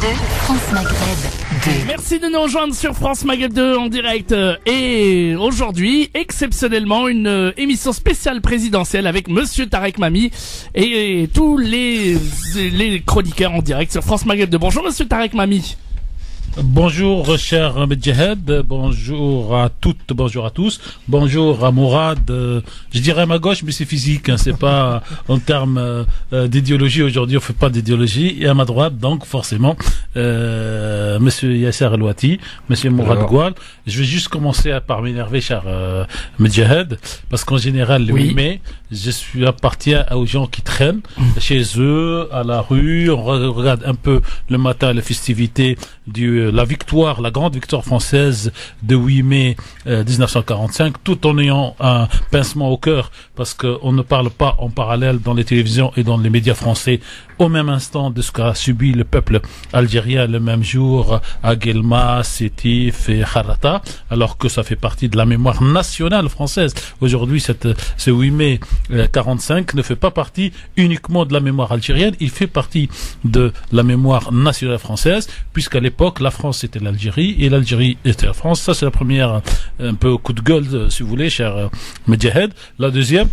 France Maghreb 2. Merci de nous rejoindre sur France Maghreb 2 en direct. Et aujourd'hui, exceptionnellement, une émission spéciale présidentielle avec Monsieur Tarek Mami et tous les chroniqueurs en direct sur France Maghreb 2. Bonjour Monsieur Tarek Mami. Bonjour cher Medjahed, bonjour à toutes, bonjour à tous, bonjour à Mourad, je dirais à ma gauche mais c'est physique, hein, c'est pas en termes d'idéologie, aujourd'hui on fait pas d'idéologie, et à ma droite donc forcément monsieur Yasser Elouati, monsieur Mourad Goual. Je vais juste commencer par m'énerver cher Medjahed, parce qu'en général le 8 mai, j'appartiens aux gens qui traînent chez eux, à la rue, on regarde un peu le matin les festivités la victoire, la grande victoire française de 8 mai 1945, tout en ayant un pincement au cœur, parce qu'on ne parle pas en parallèle dans les télévisions et dans les médias français au même instant de ce qu'a subi le peuple algérien le même jour à Guelma, Sétif et Harata, alors que ça fait partie de la mémoire nationale française. Aujourd'hui, ce 8 mai 45 ne fait pas partie uniquement de la mémoire algérienne, il fait partie de la mémoire nationale française, puisqu'à l'époque, la France c'était l'Algérie et l'Algérie était la France. Ça, c'est la première, un peu coup de gueule, si vous voulez, cher Medjahed. La deuxième,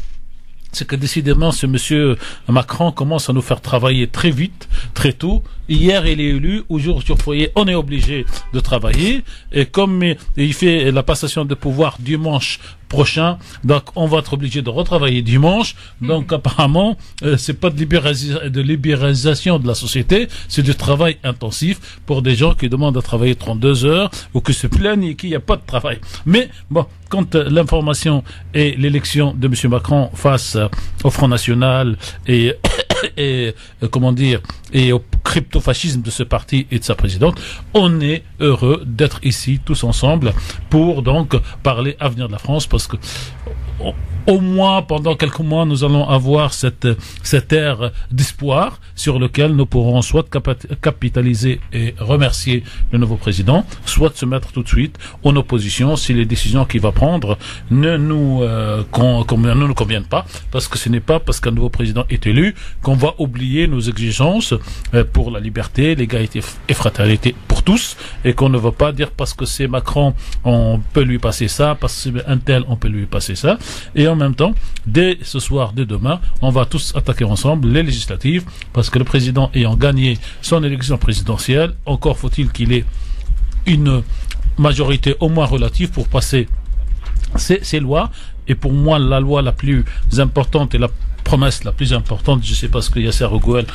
c'est que décidément ce monsieur Macron commence à nous faire travailler très vite, très tôt. Hier il est élu, aujourd'hui on est obligé de travailler, et comme il fait la passation de pouvoir dimanche prochain, donc on va être obligé de retravailler dimanche. Donc apparemment c'est pas de libéralisation de la société, c'est du travail intensif pour des gens qui demandent à travailler 32 heures ou qui se plaignent et qu'il n'y a pas de travail. Mais bon, quand l'information et l'élection de monsieur Macron face au Front National et comment dire, et au crypto-fascisme de ce parti et de sa présidente, on est heureux d'être ici tous ensemble pour donc parler avenir de la France, parce que au moins pendant quelques mois nous allons avoir cette ère d'espoir sur lequel nous pourrons soit capitaliser et remercier le nouveau président, soit se mettre tout de suite en opposition si les décisions qu'il va prendre ne nous conviennent pas, parce que ce n'est pas parce qu'un nouveau président est élu qu'on va oublier nos exigences pour la liberté, l'égalité et fraternité pour tous, et qu'on ne va pas dire parce que c'est Macron on peut lui passer ça, parce que c'est un tel on peut lui passer ça. Et en même temps, dès ce soir, dès demain, on va tous attaquer ensemble les législatives, parce que le président ayant gagné son élection présidentielle, encore faut-il qu'il ait une majorité au moins relative pour passer ces lois. Et pour moi, la loi la plus importante et la promesse la plus importante, je ne sais pas ce que Yasser Gouel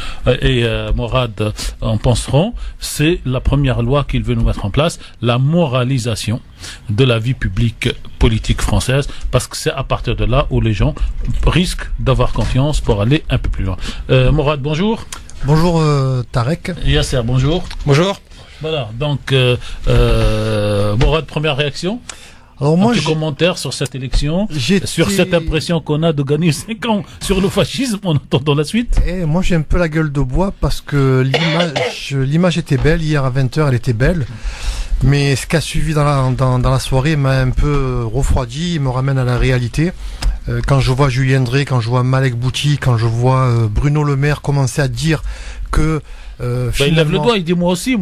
et Mourad en penseront, c'est la première loi qu'il veut nous mettre en place, la moralisation de la vie publique politique française, parce que c'est à partir de là où les gens risquent d'avoir confiance pour aller un peu plus loin. Mourad, bonjour. Bonjour Tarek. Yasser, bonjour. Bonjour. Voilà, donc Mourad, première réaction. Alors moi, un petit commentaire sur cette élection, sur cette impression qu'on a de gagner 5 ans sur le fascisme en attendant la suite. Et moi j'ai un peu la gueule de bois, parce que l'image était belle, hier à 20h elle était belle, mais ce qu'a suivi dans la soirée m'a un peu refroidi, il me ramène à la réalité. Quand je vois Julien Drey, quand je vois Malek Bouti, quand je vois Bruno Le Maire commencer à dire que il lève le doigt, il dit moi aussi,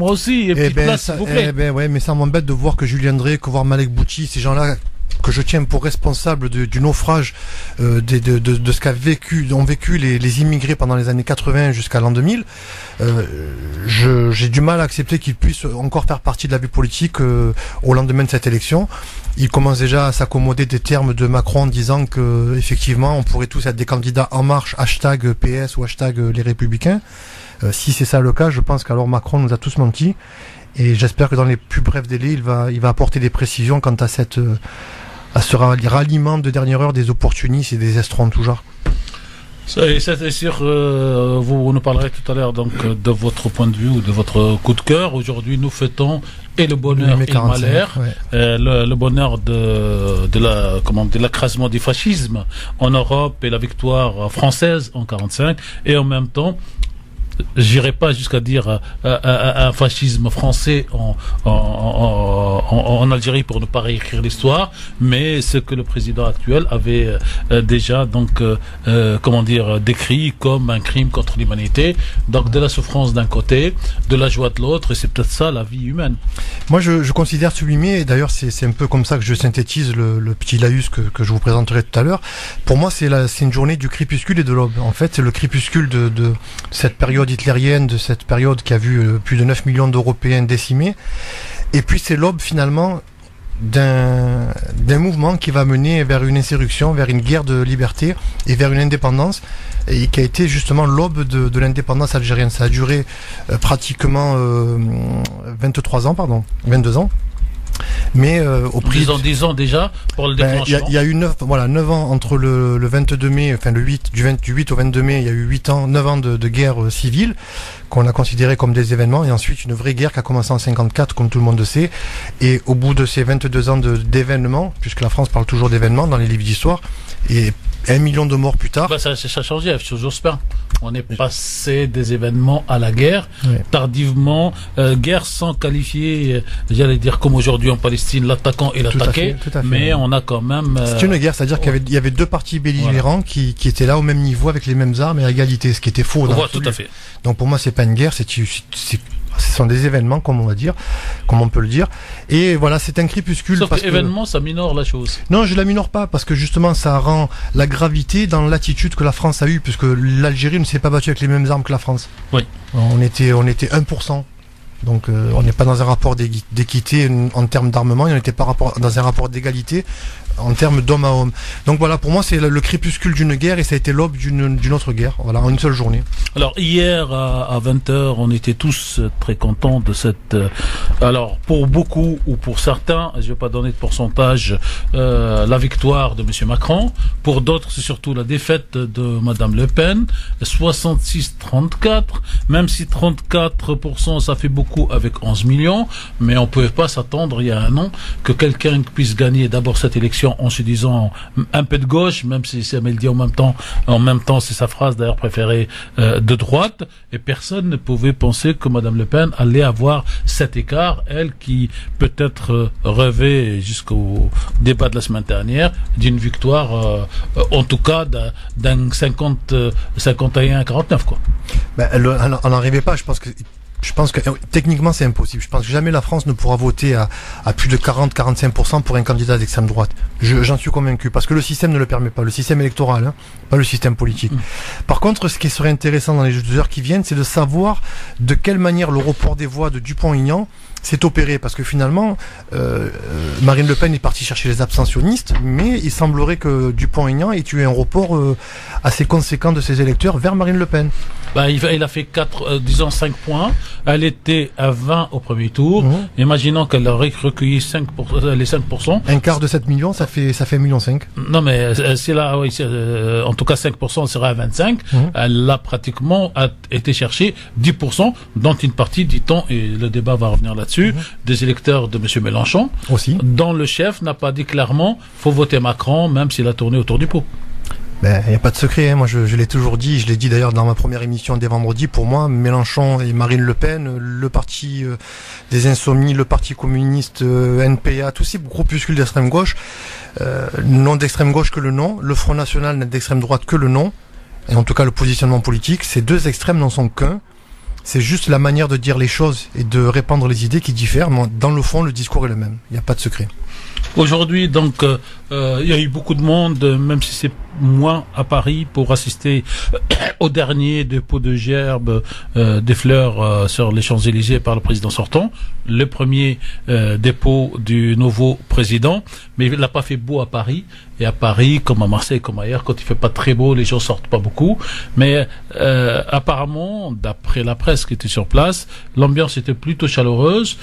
et petite place, s'il vous plaît. Ouais, mais ça m'embête de voir que Julien Drey, que voir Malek Bouti, ces gens-là que je tiens pour responsables du naufrage de ce ont vécu les immigrés pendant les années 80 jusqu'à l'an 2000. J'ai du mal à accepter qu'ils puissent encore faire partie de la vie politique au lendemain de cette élection. Il commence déjà à s'accommoder des termes de Macron en disant que effectivement on pourrait tous être des candidats en marche, hashtag PS ou hashtag les Républicains. Si c'est ça le cas, je pense qu'alors Macron nous a tous menti, et j'espère que dans les plus brefs délais, il va apporter des précisions quant à ce ralliement de dernière heure des opportunistes et des estrons de tout genre. C'est sûr, vous nous parlerez tout à l'heure donc de votre point de vue ou de votre coup de cœur. Aujourd'hui, nous fêtons et le bonheur et le malheur, le bonheur de l'écrasement du fascisme en Europe et la victoire française en 45, et en même temps j'irai pas jusqu'à dire un fascisme français en Algérie pour ne pas réécrire l'histoire, mais ce que le président actuel avait déjà décrit comme un crime contre l'humanité. Donc de la souffrance d'un côté, de la joie de l'autre, et c'est peut-être ça la vie humaine. Moi je considère sublimer, et d'ailleurs c'est un peu comme ça que je synthétise le petit laïus que je vous présenterai tout à l'heure. Pour moi c'est une journée du crépuscule et de l'aube. En fait c'est le crépuscule de cette période hitlérienne, de cette période qui a vu plus de 9 millions d'Européens décimés, et puis c'est l'aube finalement d'un mouvement qui va mener vers une insurrection, vers une guerre de liberté et vers une indépendance, et qui a été justement l'aube de l'indépendance algérienne. Ça a duré pratiquement 22 ans. Mais au prix 10 ans déjà pour le déclenchement. Il y a eu 9 ans entre le 22 mai, enfin du 8 au 22 mai, il y a eu 9 ans de guerre civile qu'on a considéré comme des événements, et ensuite une vraie guerre qui a commencé en 54 comme tout le monde le sait, et au bout de ces 22 ans d'événements, puisque la France parle toujours d'événements dans les livres d'histoire, et 1 million de morts plus tard. Ça a changé avec Jospin. On est passé des événements à la guerre, tardivement, guerre sans qualifier, j'allais dire comme aujourd'hui en Palestine, l'attaquant et l'attaqué, mais on a quand même... C'est une guerre, c'est-à-dire qu'il y avait deux partis belligérants qui étaient là au même niveau avec les mêmes armes et à égalité, ce qui était faux. Tout à fait. Donc pour moi c'est pas une guerre, ce sont des événements, comme on peut le dire. Et voilà, c'est un crépuscule. Sauf que événement, ça minore la chose. Non, je la minore pas, parce que justement, ça rend la gravité dans l'attitude que la France a eue, puisque l'Algérie ne s'est pas battue avec les mêmes armes que la France. Oui. On était 1%. Donc on n'est pas dans un rapport d'équité en termes d'armement, on n'était pas dans un rapport d'égalité en termes d'homme à homme. Donc voilà, pour moi c'est le crépuscule d'une guerre, et ça a été l'aube d'une autre guerre, voilà, en une seule journée. Alors hier à 20h, on était tous très contents de cette... alors pour beaucoup ou pour certains, je ne vais pas donner de pourcentage, la victoire de M. Macron. Pour d'autres, c'est surtout la défaite de Mme Le Pen, 66-34, même si 34% ça fait beaucoup avec 11 millions, mais on ne pouvait pas s'attendre il y a un an que quelqu'un puisse gagner d'abord cette élection en se disant un peu de gauche, même si Samuel dit en même temps c'est sa phrase d'ailleurs préférée, de droite, et personne ne pouvait penser que Madame Le Pen allait avoir cet écart, elle qui peut-être rêvait jusqu'au débat de la semaine dernière d'une victoire, en tout cas d'un 51-49 quoi. Elle n'en rêvait pas, je pense que techniquement c'est impossible. Je pense que jamais la France ne pourra voter à plus de 40-45% pour un candidat d'extrême droite. J'en suis convaincu, parce que le système ne le permet pas, le système électoral, pas le système politique. Par contre, ce qui serait intéressant dans les 2 heures qui viennent, c'est de savoir de quelle manière le report des voix de Dupont-Aignan s'est opéré, parce que finalement Marine Le Pen est partie chercher les abstentionnistes, mais il semblerait que Dupont-Aignan ait eu un report assez conséquent de ses électeurs vers Marine Le Pen. Il a fait 5 points. Elle était à 20 au premier tour. Imaginons qu'elle aurait recueilli les 5%. Un quart de 7 millions, ça fait 1,5 million. Non, mais c'est là, oui, en tout cas 5%, sera à 25. Elle a pratiquement été chercher 10%, dont une partie, dit-on, et le débat va revenir là-dessus, des électeurs de M. Mélenchon. Aussi. Dont le chef n'a pas dit clairement, faut voter Macron, même s'il a tourné autour du pot. Il n'y a pas de secret, moi je l'ai toujours dit, je l'ai dit d'ailleurs dans ma première émission dès vendredi, pour moi Mélenchon et Marine Le Pen, le parti des Insoumis, le parti communiste, NPA, tous ces groupuscules d'extrême gauche, non d'extrême gauche que le nom, le Front National n'a d'extrême droite que le nom, et en tout cas le positionnement politique, ces deux extrêmes n'en sont qu'un. C'est juste la manière de dire les choses et de répandre les idées qui diffèrent, mais dans le fond, le discours est le même. Il n'y a pas de secret. Aujourd'hui, donc, il y a eu beaucoup de monde, même si c'est moins à Paris, pour assister au dernier dépôt de gerbes, des fleurs sur les Champs-Élysées par le président sortant. Le premier dépôt du nouveau président. Mais il n'a pas fait beau à Paris. Et à Paris, comme à Marseille, comme ailleurs, quand il fait pas très beau, les gens sortent pas beaucoup. Mais apparemment, d'après la presse qui était sur place, l'ambiance était plutôt chaleureuse.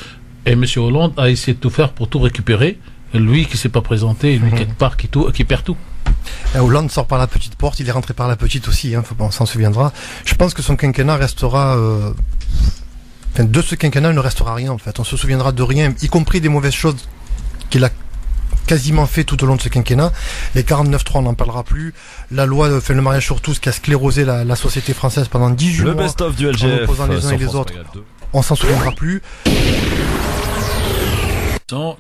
Et M. Hollande a essayé de tout faire pour tout récupérer. Lui qui s'est pas présenté, lui quelque part qui perd tout. Hollande sort par la petite porte, il est rentré par la petite aussi, on s'en souviendra. Je pense que son quinquennat restera... de ce quinquennat, il ne restera rien en fait. On se souviendra de rien, y compris des mauvaises choses qu'il a quasiment fait tout au long de ce quinquennat. Les 49.3, on n'en parlera plus. La loi fait le mariage sur tous qui a sclérosé la société française pendant 18 mois. Le best-of du LGF. En opposant les uns et les autres. On s'en souviendra plus.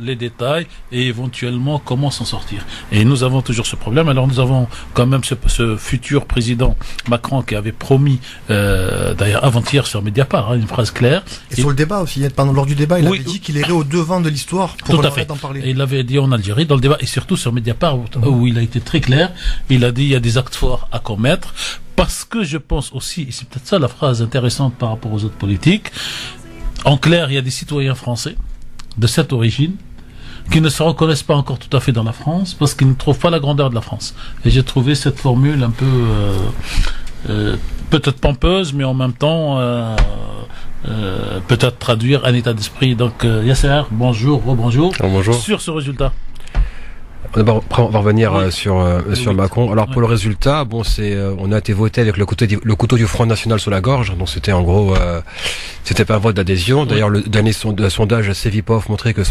Les détails et éventuellement comment s'en sortir. Et nous avons toujours ce problème. Alors nous avons quand même ce futur président Macron qui avait promis, d'ailleurs avant-hier sur Mediapart, une phrase claire. Et sur le débat aussi, lors du débat, il avait dit qu'il irait au devant de l'histoire pour arrêter d'en parler. Et il l'avait dit en Algérie dans le débat et surtout sur Mediapart où il a été très clair. Il a dit il y a des actes forts à commettre parce que je pense aussi, et c'est peut-être ça la phrase intéressante par rapport aux autres politiques, en clair il y a des citoyens français de cette origine, qui ne se reconnaissent pas encore tout à fait dans la France, parce qu'ils ne trouvent pas la grandeur de la France. Et j'ai trouvé cette formule un peu, peut-être pompeuse, mais en même temps, peut-être traduire un état d'esprit. Donc, Yasser, bonjour, rebonjour. Bonjour. Sur ce résultat. D'abord, on va revenir sur Oui. Macron. Alors pour le résultat, bon, on a été voté avec le couteau du Front National sur la gorge. Donc c'était en gros, c'était pas un vote d'adhésion. D'ailleurs, le dernier sondage Cevipof montrait que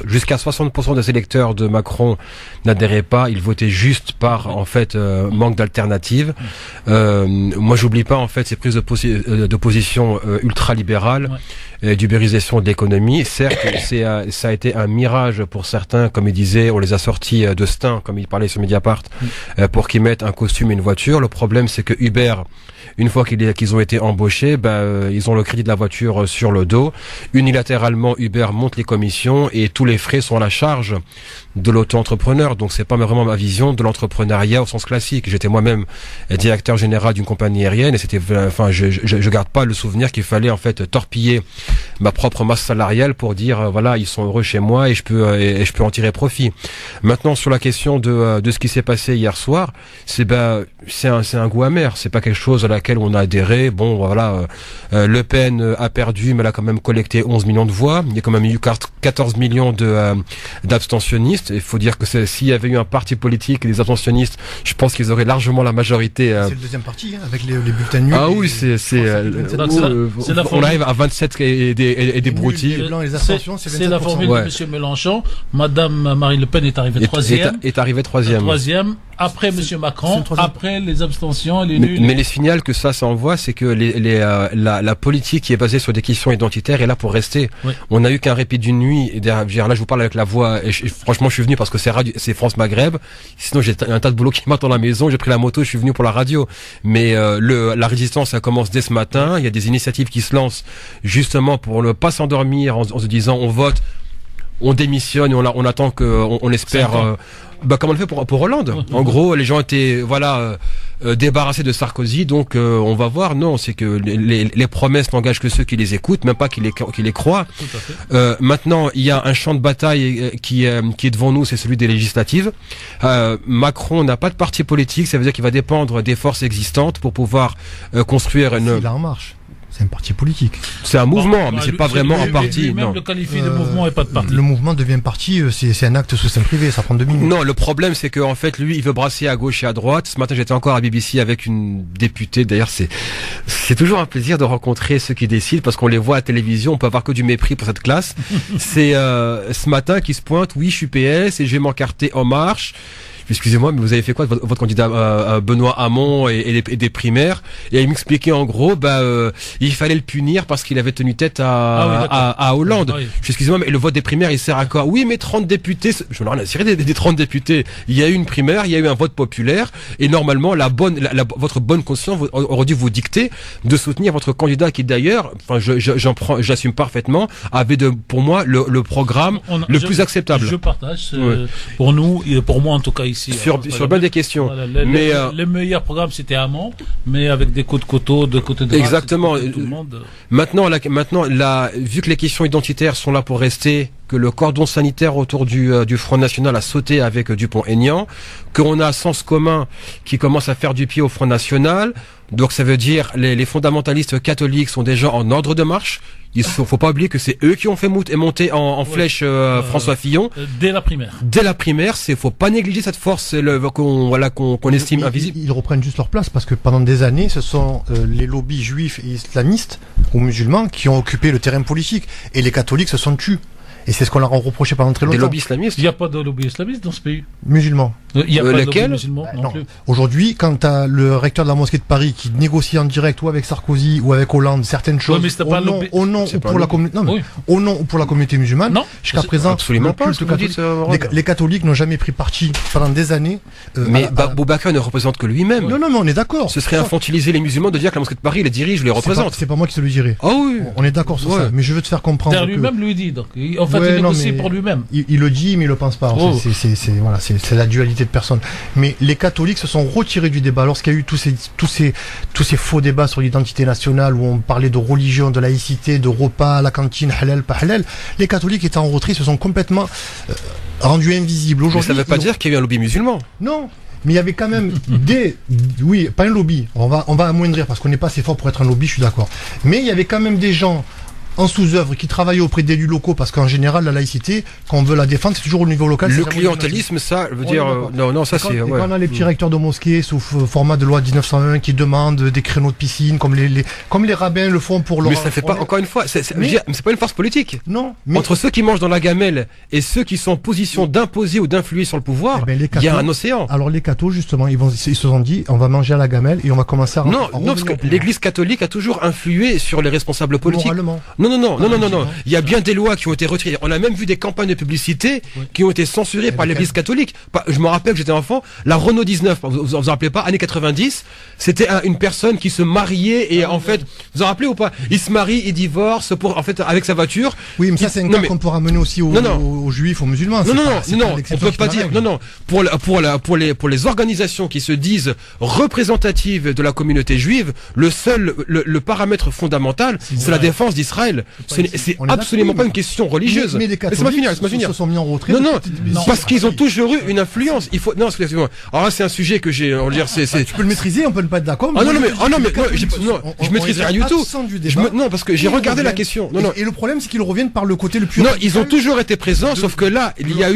jusqu'à 60% des électeurs de Macron n'adhéraient pas. Ils votaient juste par en fait manque d'alternative. Moi, j'oublie pas en fait ces prises de position ultra-libérales. D'ubérisation de l'économie. Certes, ça a été un mirage pour certains, comme il disait, on les a sortis de Stein, comme il parlait sur Mediapart, pour qu'ils mettent un costume et une voiture. Le problème, c'est que Uber, une fois qu'ils ont été embauchés, ils ont le crédit de la voiture sur le dos. Unilatéralement, Uber monte les commissions et tous les frais sont à la charge de l'auto-entrepreneur. Donc c'est pas vraiment ma vision de l'entrepreneuriat au sens classique. J'étais moi-même directeur général d'une compagnie aérienne et c'était, enfin, je garde pas le souvenir qu'il fallait en fait torpiller ma propre masse salariale pour dire voilà, ils sont heureux chez moi et je peux en tirer profit. Maintenant sur la question de ce qui s'est passé hier soir, c'est un goût amer, c'est pas quelque chose à laquelle on a adhéré. Bon voilà, Le Pen a perdu mais elle a quand même collecté 11 millions de voix, il y a quand même eu 14 millions d'abstentionnistes. Il faut dire que s'il y avait eu un parti politique et des abstentionnistes, je pense qu'ils auraient largement la majorité. C'est le deuxième parti avec les bulletins nuls. Ah oui, on arrive à 27 et des broutilles. C'est la formule de Monsieur Mélenchon. Madame Marine Le Pen est arrivée troisième. Est arrivée troisième. Après Monsieur Macron, après les abstentions et les nuls. Mais les signals que ça envoie, c'est que la politique qui est basée sur des questions identitaires est là pour rester. Oui. On n'a eu qu'un répit d'une nuit. Et là, je vous parle avec la voix. Et franchement, je suis venu parce que c'est France Maghreb. Sinon, j'ai un tas de boulot qui m'attend à la maison. J'ai pris la moto, je suis venu pour la radio. Mais la résistance, ça commence dès ce matin. Il y a des initiatives qui se lancent justement pour ne pas s'endormir en se disant on vote, on démissionne et on attend on espère. Comme on le fait pour Hollande. En gros, les gens étaient débarrassés de Sarkozy, donc on va voir. Non, c'est que les promesses n'engagent que ceux qui les écoutent, même pas qui les croient. Maintenant, il y a un champ de bataille qui est devant nous, c'est celui des législatives. Macron n'a pas de parti politique, ça veut dire qu'il va dépendre des forces existantes pour pouvoir construire une. Il a en marche. C'est un parti politique. C'est un mouvement, mais c'est pas vraiment un parti. Même le qualifie de mouvement et pas de parti. Le mouvement devient parti, c'est un acte sous seing privé, ça prend 2 minutes. Non, le problème c'est que en fait lui, il veut brasser à gauche et à droite. Ce matin, j'étais encore à BBC avec une députée. D'ailleurs, c'est toujours un plaisir de rencontrer ceux qui décident parce qu'on les voit à la télévision. On peut avoir que du mépris pour cette classe. C'est ce matin qui se pointe. Oui, je suis PS et je vais m'encarter En Marche. Excusez-moi, mais vous avez fait quoi de votre candidat Benoît Hamon et des primaires? Et il m'expliquait en gros, il fallait le punir parce qu'il avait tenu tête à Hollande. Ah oui. Excusez-moi, mais le vote des primaires, il sert à quoi? Oui, mais 30 députés, je n'en ai rien à cirer des 30 députés. Il y a eu une primaire, il y a eu un vote populaire, et normalement, votre bonne conscience aurait dû vous dicter de soutenir votre candidat qui d'ailleurs, enfin, j'assume parfaitement, avait pour moi le programme le plus acceptable. Je partage, pour nous, et pour moi en tout cas ici. Sur bien des questions. Voilà, le meilleur programme c'était Hamon, mais avec des coups de couteau de côté droit. Exactement. Tout le monde. Maintenant, vu que les questions identitaires sont là pour rester, que le cordon sanitaire autour du Front National a sauté avec Dupont-Aignan, qu'on a Sens Commun qui commence à faire du pied au Front National, donc ça veut dire les fondamentalistes catholiques sont déjà en ordre de marche. Il faut pas oublier que c'est eux qui ont fait monter en flèche François Fillon. Dès la primaire. Dès la primaire, faut pas négliger cette force qu'on estime invisible. Ils reprennent juste leur place parce que pendant des années, ce sont les lobbies juifs et islamistes ou musulmans qui ont occupé le terrain politique et les catholiques se sont tus. Et c'est ce qu'on leur a reproché pendant très Des longtemps. lobbies islamistes. Il n'y a pas de lobby islamiste dans ce pays. Musulmans. Il n'y a pas de lobby lesquels musulman non Non. plus. Aujourd'hui, quand tu as le recteur de la mosquée de Paris qui négocie en direct ou avec Sarkozy ou avec Hollande certaines choses mais c'était pas au un nom lobby. ou pour la communauté, Oui. au nom ou pour la communauté musulmane, Non. jusqu'à présent, Absolument le pas. culte Ce que vous dites, catholique- les catholiques n'ont jamais pris parti pendant des années. Mais Boubacar ne représente que lui-même. Non, mais on est d'accord. Ce serait infantiliser les musulmans de dire que la mosquée de Paris les dirige, les représente. C'est pas moi qui se le dirai. Ah oui. On est d'accord sur Ouais. ça. Mais je veux te faire comprendre. D'ailleurs, que lui-même lui dit. Donc, en fait, Ouais, il non, négocie mais- pour lui-même. il le dit, mais il le pense pas. Oh. C'est la dualité de personnes. Mais les catholiques se sont retirés du débat lorsqu'il y a eu tous ces faux débats sur l'identité nationale où on parlait de religion, de laïcité, de repas à la cantine, halal, pas halal. Les catholiques étant en retrait se sont complètement rendus invisibles. Mais Aujourd'hui, ça ne veut pas ils ont- dire qu'il y a eu un lobby musulman. Non. Mais il y avait quand même oui, pas un lobby. On va amoindrir parce qu'on n'est pas assez fort pour être un lobby, je suis d'accord. Mais il y avait quand même des gens en sous-œuvre qui travaillaient auprès d'élus locaux parce qu'en général, la laïcité, quand on veut la défendre, c'est toujours au niveau local. Le c'est jamais au niveau clientélisme, ça, veut On dire, est d'accord. non, ça et quand, c'est, et ouais. quand on a les petits recteurs de mosquées sous format de loi 1901 qui demandent des créneaux de piscine, comme les rabbins le font pour leur... Mais ça fait pas, encore une fois, c'est pas une force politique. Non, mais... Entre ceux qui mangent dans la gamelle et ceux qui sont en position d'imposer ou d'influer sur le pouvoir, Eh ben, les il y a cathos- un océan. Alors les cathos, justement, ils se sont dit, on va manger à la gamelle et on va commencer à... Non, à non, parce revenir que au pouvoir. l'Église catholique a toujours influé sur les responsables politiques. Moralement. Non. Il y a bien des lois qui ont été retirées. On a même vu des campagnes de publicité qui ont été censurées par l'Église catholique. Je me rappelle que j'étais enfant, la Renault 19, vous vous rappelez pas, années 90, c'était une personne qui se mariait et en fait, vous vous en rappelez ou pas? Il se marie, il divorce en fait, avec sa voiture. Oui, mais ça c'est un Non, cas mais- qu'on peut ramener aussi aux juifs, aux musulmans. Non, C'est non, pas- non, c'est non, on l'exception peut qui pas fait la dire, règle. non, pour les organisations qui se disent représentatives de la communauté juive, le paramètre fondamental, c'est la défense d'Israël. C'est On est absolument d'accord, pas une question religieuse. Mais les Laisse-moi finir, catholiques se sont mis en retrait. Non, depuis- parce qu'ils ont toujours eu une influence. Non, excusez-moi. Alors là, c'est un sujet que j'ai, on va dire, c'est, Tu peux le maîtriser, on peut ne pas être d'accord. ah non, non, mais, je dis ah non, que mais, les catholiques je maîtrise rien du tout. Non, parce que j'ai Et ils regardé la reviennent. question. Non, non. Et le problème, c'est qu'ils reviennent par le côté le plus Non, radical. ils ont toujours été présents, sauf que là, il y a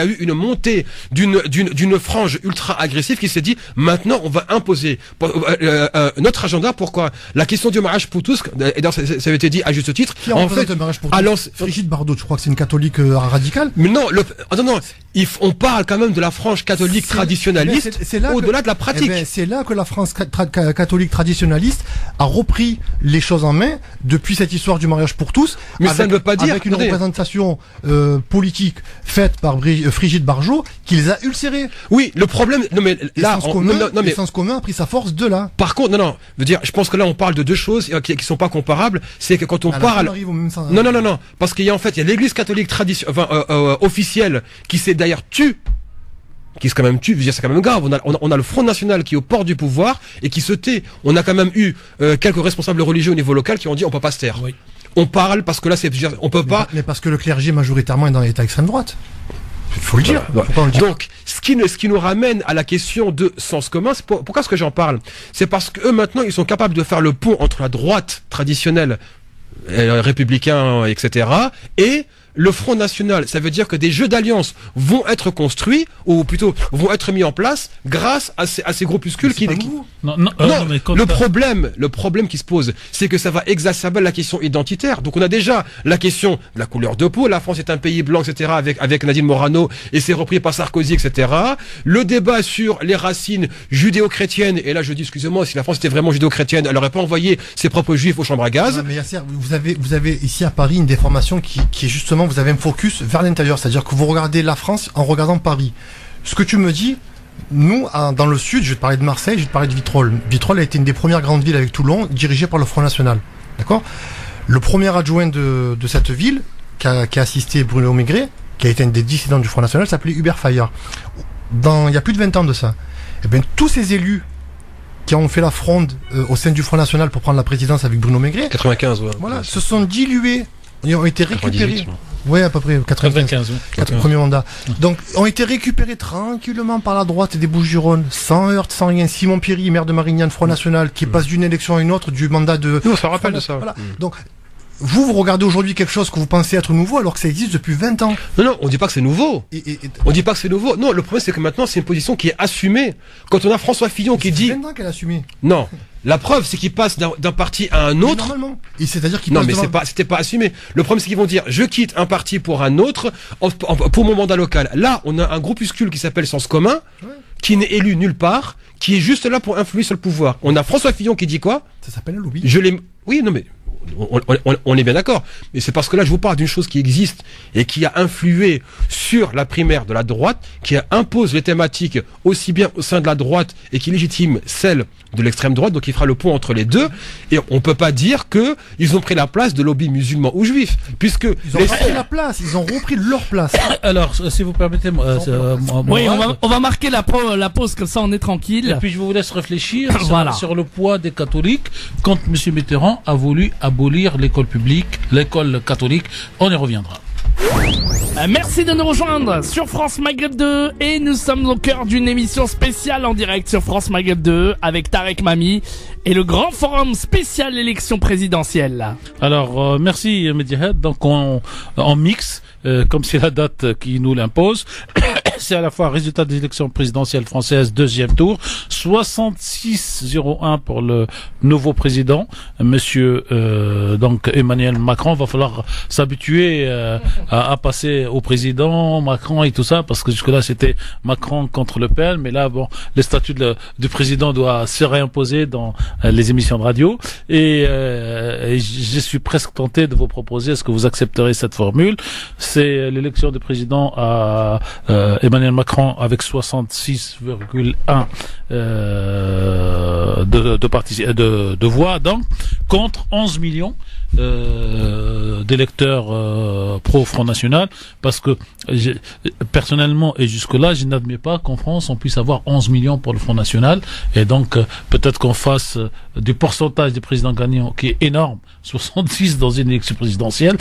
eu une montée d'une frange ultra agressive qui s'est dit, maintenant, on va imposer notre agenda. Pourquoi? La question du mariage pour tous, et d'ailleurs, ça avait été dit à juste titre. Qui en fait, un mariage pour tous Brigitte Bardot, je crois que c'est une catholique radicale. Mais non, non, on parle quand même de la frange catholique traditionnaliste, au-delà de la pratique. Eh ben, c'est là que la France catholique traditionnaliste a repris les choses en main depuis cette histoire du mariage pour tous. Mais ça ne veut pas dire avec une représentation politique faite par Brigitte Bardot qui les a ulcérés. Oui, le problème, non mais là, le sens commun a pris sa force de là. Par contre, non, je veux dire, je pense que là on parle de deux choses qui sont pas comparables. C'est que quand on parle, non, parce qu'il y a en fait, il y a l'Église catholique officielle qui s'est d'ailleurs tue. Qui se quand même tue, je veux dire, c'est quand même grave. On a le Front National qui est au port du pouvoir et qui se tait. On a quand même eu quelques responsables religieux au niveau local qui ont dit on peut pas se taire. Oui. On parle parce que là c'est, on peut pas. Mais parce que le clergé majoritairement est dans l'état extrême droite. Il faut le dire. Voilà. Donc, ce qui nous ramène à la question de sens commun, c'est pourquoi est-ce que j'en parle? C'est parce que eux maintenant ils sont capables de faire le pont entre la droite traditionnelle, républicain, etc. et le Front National. Ça veut dire que des jeux d'alliance vont être construits, ou plutôt vont être mis en place grâce à ces groupuscules qui... Non, le problème qui se pose, c'est que ça va exacerber la question identitaire. Donc on a déjà la question de la couleur de peau, la France est un pays blanc, etc., avec Nadine Morano, et c'est repris par Sarkozy, etc. Le débat sur les racines judéo-chrétiennes, et là je dis, excusez-moi, si la France était vraiment judéo-chrétienne, elle n'aurait pas envoyé ses propres juifs aux chambres à gaz. Non, mais Yasser, vous avez ici à Paris une déformation qui est justement, vous avez un focus vers l'intérieur, c'est-à-dire que vous regardez la France en regardant Paris. Ce que tu me dis, nous, dans le sud, je vais te parler de Marseille, je vais te parler de Vitrolles. Vitrolles a été une des premières grandes villes avec Toulon, dirigée par le Front National. D'accord? Le premier adjoint de cette ville, qui a assisté Bruno Maigret, qui a été un des dissidents du Front National, s'appelait Hubert Fayard. Il y a plus de 20 ans de ça. Et bien, tous ces élus qui ont fait la fronde au sein du Front National pour prendre la présidence avec Bruno Maigret, 95, ouais. voilà, se sont dilués. Ils ont été récupérés. Ouais, à peu près 95. Premier mandat. Donc, ont été récupérés tranquillement par la droite des Bouches-du-Rhône, sans heurte, sans rien. Simon Pierry, maire de Marignane, Front National, qui passe d'une élection à une autre, du mandat de... Nous, on se rappelle de ça. Voilà. Donc, vous regardez aujourd'hui quelque chose que vous pensez être nouveau alors que ça existe depuis 20 ans. Non, on dit pas que c'est nouveau. On dit pas que c'est nouveau. Non, le problème c'est que maintenant c'est une position qui est assumée. Quand on a François Fillon qui dit... C'est 20 ans qu'elle a assumé. Non. La preuve, c'est qu'il passe d'un parti à un autre. Normalement. Et c'est-à-dire qu'il non, passe mais c'était pas assumé. Le problème, c'est qu'ils vont dire, je quitte un parti pour un autre pour mon mandat local. Là, on a un groupuscule qui s'appelle Sens Commun, qui n'est élu nulle part, qui est juste là pour influer sur le pouvoir. On a François Fillon qui dit quoi? Ça s'appelle un lobby. Oui, non mais on est bien d'accord. Mais c'est parce que là, je vous parle d'une chose qui existe et qui a influé sur la primaire de la droite, qui impose les thématiques aussi bien au sein de la droite et qui légitime celle de l'extrême droite, donc il fera le pont entre les deux. Et on peut pas dire que ils ont pris la place de lobby musulman ou juif, puisque ils ont pris la place, ils ont repris leur place. Alors, si vous permettez, oui, on va marquer la pause comme ça, on est tranquille. Et puis je vous laisse réfléchir voilà. sur le poids des catholiques quand M. Mitterrand a voulu abolir l'école publique, l'école catholique. On y reviendra. Merci de nous rejoindre sur France Maghreb 2 et nous sommes au cœur d'une émission spéciale en direct sur France Maghreb 2 avec Tarek Mami et le grand forum spécial élection présidentielle. Alors merci Medjahed, donc on mixe comme c'est la date qui nous l'impose. C'est à la fois résultat des élections présidentielles françaises, deuxième tour, 66-01 pour le nouveau président, monsieur donc Emmanuel Macron. Va falloir s'habituer à passer au président Macron et tout ça, parce que jusque-là c'était Macron contre Le Pen, mais là bon, le statut du président doit se réimposer dans les émissions de radio et je suis presque tenté de vous proposer, est-ce que vous accepterez cette formule? C'est l'élection du président à Emmanuel Macron avec 66,1 de voix, donc contre 11 millions d'électeurs pro-Front National, parce que personnellement et jusque-là, je n'admets pas qu'en France on puisse avoir 11 millions pour le Front National, et donc peut-être qu'on fasse du pourcentage des présidents gagnants qui est énorme, 66 dans une élection présidentielle.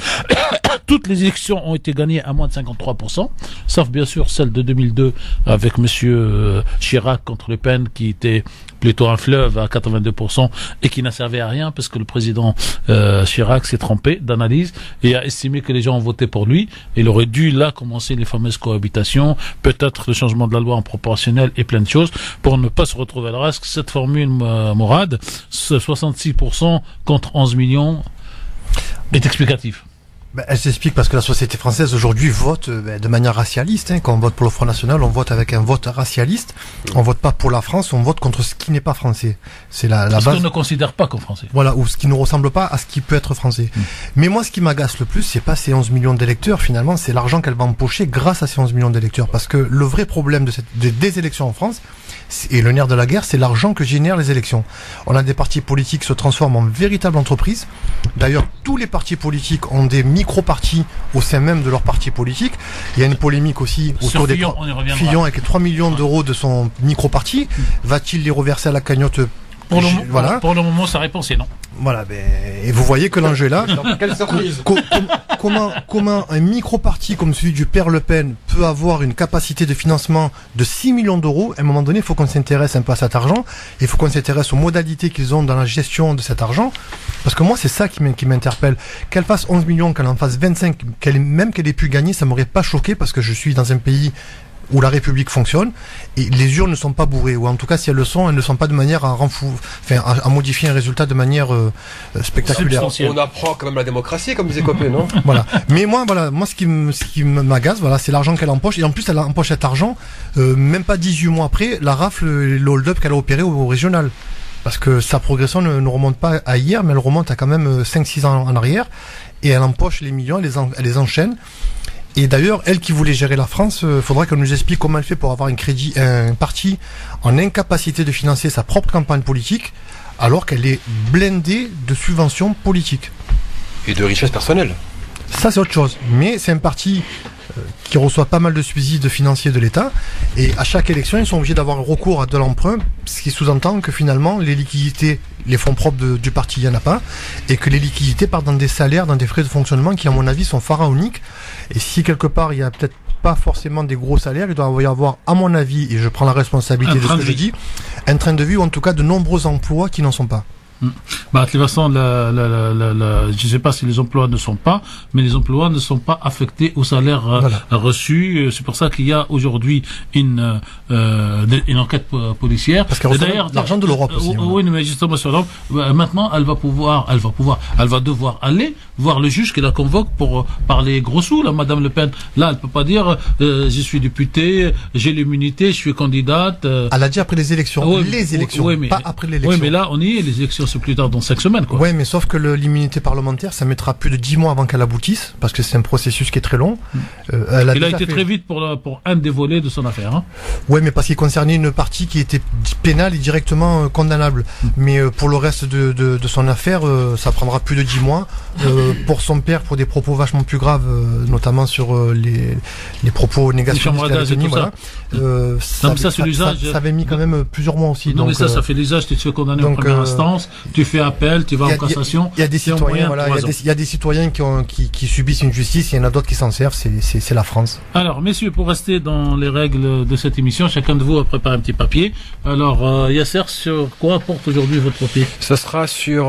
Toutes les élections ont été gagnées à moins de 53%, sauf bien sûr celle de 2002 avec monsieur Chirac contre Le Pen, qui était plutôt un fleuve à 82% et qui n'a servi à rien parce que le président Chirac s'est trompé d'analyse et a estimé que les gens ont voté pour lui. Il aurait dû là commencer les fameuses cohabitations, peut-être le changement de la loi en proportionnel et plein de choses pour ne pas se retrouver à la reste. Cette formule, Mourad, ce 66% contre 11 millions est explicatif. Elle s'explique parce que la société française aujourd'hui vote de manière racialiste. Quand on vote pour le Front National, on vote avec un vote racialiste. On vote pas pour la France, on vote contre ce qui n'est pas français. C'est la base. Ce qu'on ne considère pas comme français. Voilà, ou ce qui ne ressemble pas à ce qui peut être français. Mais moi, ce qui m'agace le plus, c'est pas ces 11 millions d'électeurs, finalement, c'est l'argent qu'elle va empocher grâce à ces 11 millions d'électeurs. Parce que le vrai problème des élections en France, et le nerf de la guerre, c'est l'argent que génèrent les élections. On a des partis politiques qui se transforment en véritables entreprises. D'ailleurs, tous les partis politiques ont des micro-partis au sein même de leur parti politique. Il y a une polémique aussi autour des Fillon avec 3 millions d'euros de son micro-parti. Va-t-il les reverser à la cagnotte? Pour le moment, sa réponse est non. Voilà, et vous voyez que l'enjeu est là. Quelle surprise. Comment un micro-parti comme celui du père Le Pen peut avoir une capacité de financement de 6 millions d'euros? À un moment donné, il faut qu'on s'intéresse un peu à cet argent. Il faut qu'on s'intéresse aux modalités qu'ils ont dans la gestion de cet argent. Parce que moi, c'est ça qui m'interpelle. Qu'elle fasse 11 millions, qu'elle en fasse 25, même qu'elle ait pu gagner, ça m'aurait pas choqué parce que je suis dans un pays où la République fonctionne et les urnes ne sont pas bourrées, ou en tout cas si elles le sont, elles ne sont pas de manière à modifier un résultat de manière spectaculaire. On apprend quand même la démocratie, comme disait Copé, non? Voilà. Mais moi, ce qui m'agace, c'est l'argent qu'elle empoche, et en plus elle empoche cet argent, même pas 18 mois après, la rafle, le hold-up qu'elle a opéré au régional. Parce que sa progression ne remonte pas à hier, mais elle remonte à quand même 5-6 ans en arrière, et elle empoche les millions, elle les enchaîne. Et d'ailleurs, elle qui voulait gérer la France, faudra qu'elle nous explique comment elle fait pour avoir un parti en incapacité de financer sa propre campagne politique, alors qu'elle est blindée de subventions politiques. Et de richesses personnelles. Ça, c'est autre chose. Mais c'est un parti qui reçoit pas mal de subsides financiers de l'État, et à chaque élection, ils sont obligés d'avoir un recours à de l'emprunt, ce qui sous-entend que finalement, les liquidités, les fonds propres du parti, il n'y en a pas, et que les liquidités partent dans des salaires, dans des frais de fonctionnement qui, à mon avis, sont pharaoniques. Et si quelque part, il y a peut-être pas forcément des gros salaires, il doit y avoir, à mon avis, et je prends la responsabilité de ce que je dis, un train de vie, ou en tout cas de nombreux emplois qui n'en sont pas. Bah, de toute façon, je ne sais pas si les emplois ne sont pas, mais les emplois ne sont pas affectés au salaire reçu. C'est pour ça qu'il y a aujourd'hui une enquête policière. Parce qu'elle reçoit l'argent de l'Europe aussi. Oui, mais justement sur l'Europe, maintenant, elle va devoir aller voir le juge qui la convoque pour parler gros sous, là, Madame Le Pen. Là, elle peut pas dire, je suis députée, j'ai l'immunité, je suis candidate. Elle a dit après les élections. Pas après l'élection. Oui, mais là, on y est, les élections, c'est plus tard dans 5 semaines, quoi. Oui, mais sauf que l'immunité parlementaire, ça mettra plus de 10 mois avant qu'elle aboutisse, parce que c'est un processus qui est très long. Il a été très vite pour un des volets de son affaire. Hein. Oui, mais parce qu'il concernait une partie qui était pénale et directement condamnable. Mais pour le reste de son affaire, ça prendra plus de 10 mois. Pour son père, pour des propos vachement plus graves, notamment sur les propos négationnistes. Ça avait mis quand même plusieurs mois aussi. Non, donc, mais ça fait l'usage, tu te fais condamner en première instance, tu fais appel, tu vas en cassation. Il y a des citoyens, il y a des citoyens qui subissent une justice, il y en a d'autres qui s'en servent, c'est la France. Alors, messieurs, pour rester dans les règles de cette émission, chacun de vous a préparé un petit papier. Alors, Yasser, sur quoi porte aujourd'hui votre papier? Ce sera sur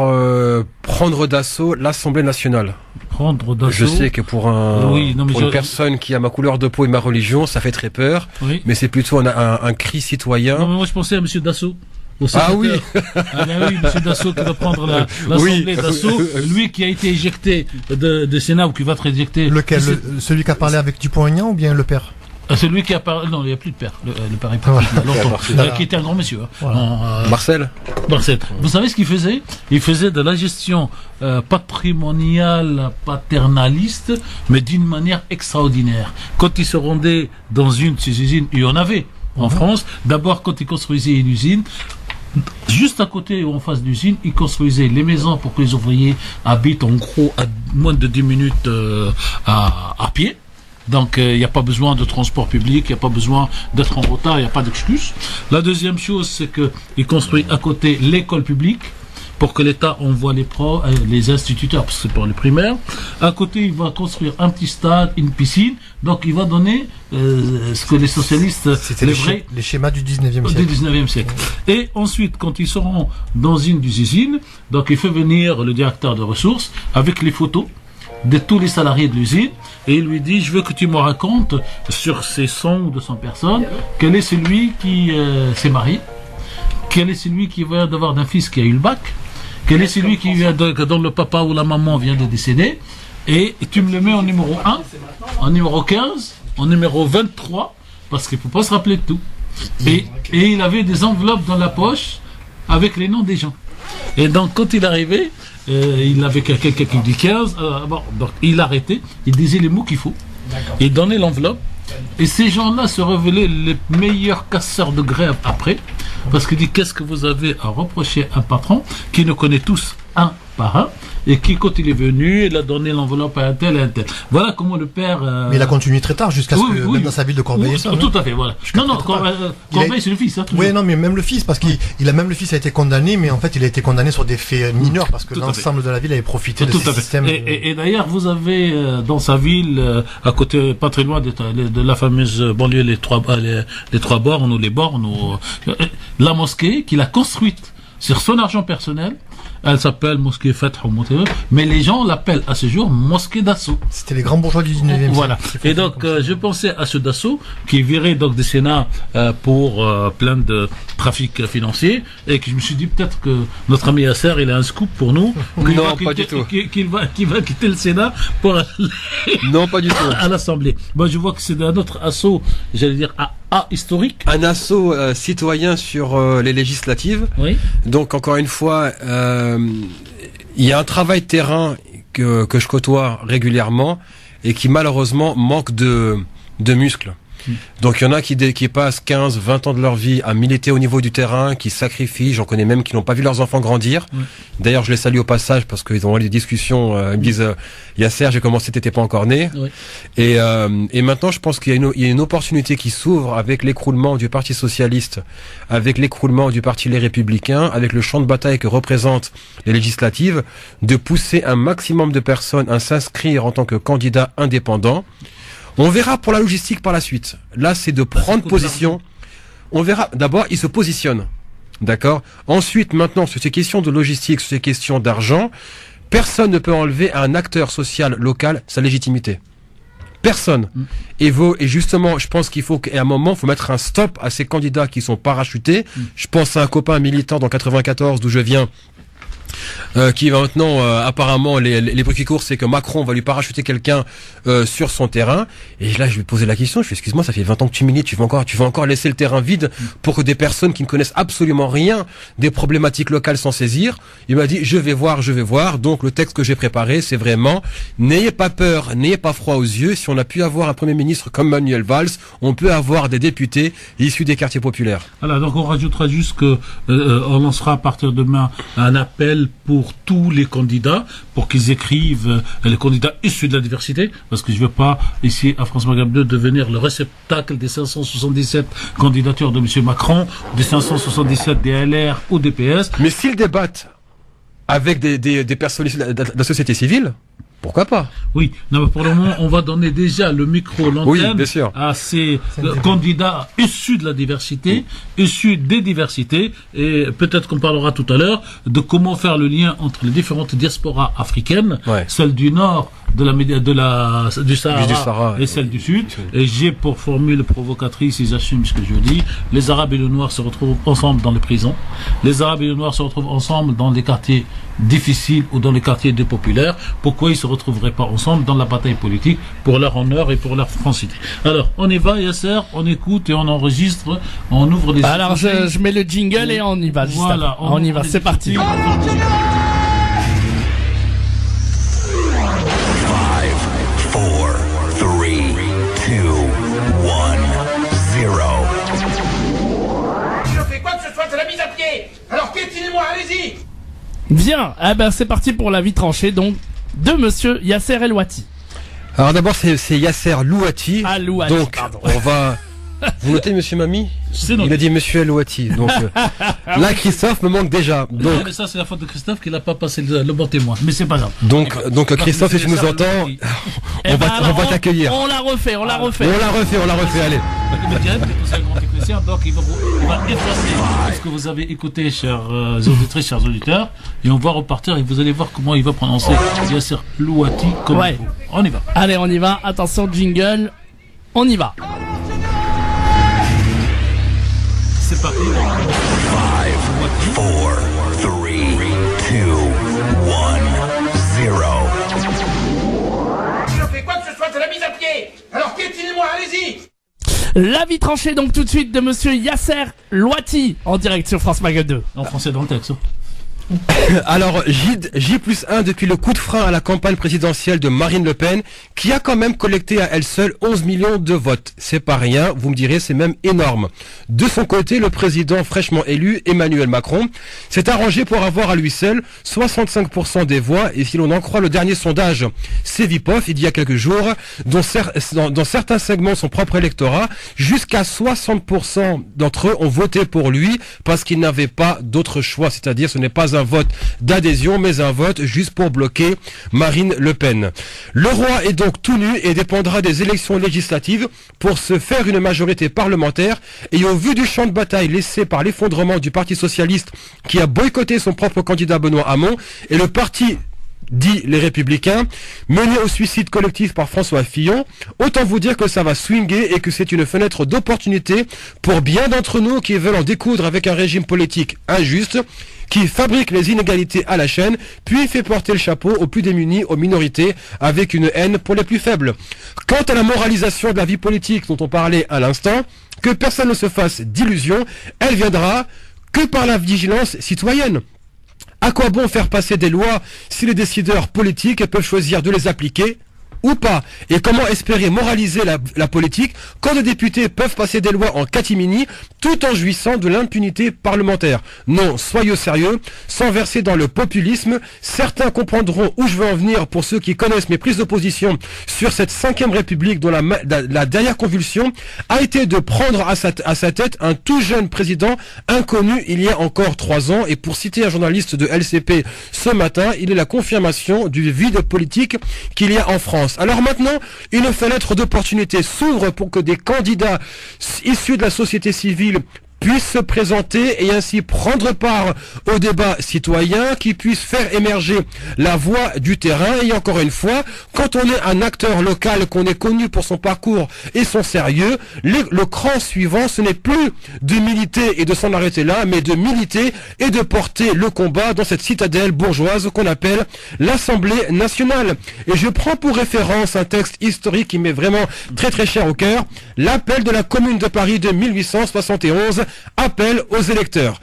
prendre d'assaut l'Assemblée nationale. Prendre d'assaut. Je sais que pour une personne qui a ma couleur de peau et ma religion, ça fait très peur. Oui. Mais c'est plutôt un cri citoyen. Non, mais moi je pensais à Monsieur Dassault. Ah oui. Monsieur Dassault qui va prendre l'Assemblée Dassault, lui qui a été éjecté de Sénat ou qui va être éjecté. Lequel? Celui qui a parlé avec Dupont-Aignan ou bien le père? Celui qui a parlé, non, il n'y a plus de père. Le père est parti longtemps. Qui était un grand monsieur. Marcel. Vous savez ce qu'il faisait? Il faisait de la gestion patrimoniale, paternaliste, mais d'une manière extraordinaire. Quand il se rendait dans une de ces usines, il y en avait en France. D'abord, quand il construisait une usine, juste à côté ou en face d'usine, ils construisaient les maisons pour que les ouvriers habitent en gros à moins de 10 minutes à pied. Donc il n'y a pas besoin de transport public, il n'y a pas besoin d'être en retard, il n'y a pas d'excuse. La deuxième chose, c'est qu'il construit à côté l'école publique pour que l'État envoie les instituteurs, parce que c'est pour les primaires. À côté, il va construire un petit stade, une piscine. Donc il va donner ce que les socialistes... C'était les schémas du 19e siècle. Du 19e siècle. Et ensuite, quand ils seront dans une des usines, donc il fait venir le directeur de ressources avec les photos de tous les salariés de l'usine, et il lui dit, je veux que tu me racontes sur ces 100 ou 200 personnes, quel est celui qui s'est marié, quel est celui qui vient d'avoir d'un fils qui a eu le bac, quel est celui qui vient dont le papa ou la maman vient de décéder, et tu me le mets en numéro 1, en numéro 15, en numéro 23, parce qu'il ne faut pas se rappeler de tout. Et il avait des enveloppes dans la poche avec les noms des gens. Et donc quand il arrivait, il avait quelqu'un qui dit 15, donc il arrêtait, il disait les mots qu'il faut, il donnait l'enveloppe, et ces gens-là se révélaient les meilleurs casseurs de grève après, parce qu'il dit qu'est-ce que vous avez à reprocher à un patron qui nous connaît tous un par un, et qui, quand il est venu, il a donné l'enveloppe à un tel et un tel. Voilà comment le père... Mais il a continué très tard, jusqu'à ce que, même dans sa ville de Corbeil... tout à fait, voilà. Non, Corbeil, c'est le fils. Hein, oui, non, mais même le fils, parce même le fils a été condamné, mais en fait, il a été condamné sur des faits mineurs, parce que l'ensemble de la ville avait profité de ce système. Et d'ailleurs, vous avez, dans sa ville, à côté, pas très loin de la fameuse banlieue, les trois bornes, ou les bornes, la mosquée qu'il a construite sur son argent personnel. Elle s'appelle Mosquée Fath ou Montréal, mais les gens l'appellent à ce jour Mosquée Dassault. C'était les grands bourgeois du 19e siècle. Voilà. Et donc, je pensais à ce Dassault qui virait donc des Sénats pour plein de trafic financier, et que je me suis dit peut-être que notre ami Yasser, il a un scoop pour nous. Non, pas du tout. Qu'il va quitter le Sénat pour aller non, pas du tout. à l'Assemblée. Moi, je vois que c'est un autre assaut, j'allais dire historique. Un assaut citoyen sur les législatives. Oui. Donc encore une fois, il y a un travail de terrain que je côtoie régulièrement et qui malheureusement manque de muscles. Donc il y en a qui passent 15, 20 ans de leur vie à militer au niveau du terrain, qui sacrifient, j'en connais même qui n'ont pas vu leurs enfants grandir. D'ailleurs je les salue au passage parce qu'ils ont eu des discussions, ils me disent Yasser, j'ai commencé, t'étais pas encore né. Et maintenant je pense qu'il y a une opportunité qui s'ouvre avec l'écroulement du Parti Socialiste, avec l'écroulement du Parti Les Républicains, avec le champ de bataille que représentent les législatives, de pousser un maximum de personnes à s'inscrire en tant que candidats indépendants. On verra pour la logistique par la suite. Là, c'est de prendre position. On verra. D'abord, ils se positionnent. D'accord. Ensuite, maintenant, sur ces questions de logistique, sur ces questions d'argent, personne ne peut enlever à un acteur social local sa légitimité. Personne. Et justement, je pense qu'il faut qu'à un moment, il faut mettre un stop à ces candidats qui sont parachutés. Je pense à un copain militant dans 94 d'où je viens, qui va maintenant apparemment les bruits qui courent, c'est que Macron va lui parachuter quelqu'un sur son terrain. Et là, je lui ai posé la question. Je lui ai dit, excuse-moi, ça fait 20 ans que tu milites, tu vas encore laisser le terrain vide pour que des personnes qui ne connaissent absolument rien des problématiques locales s'en saisir. Il m'a dit, je vais voir. Donc le texte que j'ai préparé, c'est vraiment, n'ayez pas peur, n'ayez pas froid aux yeux. Si on a pu avoir un Premier ministre comme Manuel Valls, on peut avoir des députés issus des quartiers populaires. Voilà, donc on rajoutera juste que on lancera à partir de demain un appel pour tous les candidats, pour qu'ils écrivent les candidats issus de la diversité, parce que je ne veux pas, ici, à France Maghreb 2, devenir le réceptacle des 577 candidatures de M. Macron, des 577 des LR ou des PS. Mais s'ils débattent avec des personnes de la société civile, pourquoi pas? Oui, non, mais pour le moment, on va donner déjà le micro, l'antenne à ces candidats issus de la diversité, issus des diversités, et peut-être qu'on parlera tout à l'heure de comment faire le lien entre les différentes diasporas africaines, celle du nord du Sahara et celle du sud. Et j'ai pour formule provocatrice, ils assument ce que je dis, les Arabes et les Noirs se retrouvent ensemble dans les prisons, les Arabes et les Noirs se retrouvent ensemble dans les quartiers difficiles ou dans les quartiers dépopulaires. Pourquoi ils se retrouveraient pas ensemble dans la bataille politique pour leur honneur et pour leur francité? Alors, on y va, Yasser, on écoute et on enregistre, on ouvre les... Alors, je mets le jingle et on y va. Voilà, on y va, c'est parti. 5, 4, 3, 2, 1, 0. Je fais quoi que ce soit, c'est la mise à pied. Alors piétinez-moi, allez-y. Bien, c'est parti pour la vie tranchée, donc, de monsieur Yasser El Ouati. Alors d'abord, c'est Yasser Louati. Ah, Louati, donc, pardon. on va... Vous notez, monsieur Mami? Il a dit monsieur El Ouati. Donc, là, Christophe me manque déjà. Donc, mais ça, c'est la faute de Christophe qui n'a pas passé le bon témoin. Mais c'est pas grave. Donc Christophe, si tu nous entends, on va t'accueillir. On la refait, On la refait, allez. Donc, il va effacer tout ce que vous avez écouté, chers auditrices, chers auditeurs, et on va repartir et vous allez voir comment il va prononcer Yasser Louati comme il faut. On y va. Allez, on y va. Attention, jingle. On y va. C'est parti. 5, 4, 3, 2, 1, 0. Je fais quoi que ce soit, c'est la mise à pied. Alors piétinez-moi, allez-y. La vie tranchée donc tout de suite de monsieur Yasser Louati en direct sur France Maghreb 2. En français dans le texte. Alors, J+1 depuis le coup de frein à la campagne présidentielle de Marine Le Pen, qui a quand même collecté à elle seule 11 millions de votes. C'est pas rien, vous me direz, c'est même énorme. De son côté, le président fraîchement élu, Emmanuel Macron, s'est arrangé pour avoir à lui seul 65% des voix, et si l'on en croit le dernier sondage Cevipof, il y a quelques jours, dans certains segments de son propre électorat, jusqu'à 60% d'entre eux ont voté pour lui, parce qu'ils n'avaient pas d'autre choix, c'est-à-dire ce n'est pas un vote d'adhésion, mais un vote juste pour bloquer Marine Le Pen. Le roi est donc tout nu et dépendra des élections législatives pour se faire une majorité parlementaire, et au vu du champ de bataille laissé par l'effondrement du Parti Socialiste qui a boycotté son propre candidat Benoît Hamon, et le parti dit les Républicains, mené au suicide collectif par François Fillon, autant vous dire que ça va swinguer et que c'est une fenêtre d'opportunité pour bien d'entre nous qui veulent en découdre avec un régime politique injuste, qui fabrique les inégalités à la chaîne, puis fait porter le chapeau aux plus démunis, aux minorités, avec une haine pour les plus faibles. Quant à la moralisation de la vie politique dont on parlait à l'instant, que personne ne se fasse d'illusions, elle viendra que par la vigilance citoyenne. À quoi bon faire passer des lois si les décideurs politiques peuvent choisir de les appliquer ou pas? Et comment espérer moraliser la politique quand des députés peuvent passer des lois en catimini tout en jouissant de l'impunité parlementaire? Non, soyez sérieux, sans verser dans le populisme. Certains comprendront où je veux en venir pour ceux qui connaissent mes prises de position sur cette 5e République dont la dernière convulsion a été de prendre à sa tête un tout jeune président inconnu il y a encore 3 ans. Et pour citer un journaliste de LCP ce matin, il est la confirmation du vide politique qu'il y a en France. Alors maintenant, une fenêtre d'opportunité s'ouvre pour que des candidats issus de la société civile puissent se présenter et ainsi prendre part au débat citoyen, qui puisse faire émerger la voix du terrain. Et encore une fois, quand on est un acteur local, qu'on est connu pour son parcours et son sérieux, le cran suivant, ce n'est plus de militer et de s'en arrêter là, mais de militer et de porter le combat dans cette citadelle bourgeoise qu'on appelle l'Assemblée nationale. Et je prends pour référence un texte historique qui m'est vraiment très très cher au cœur, l'appel de la Commune de Paris de 1871, appel aux électeurs.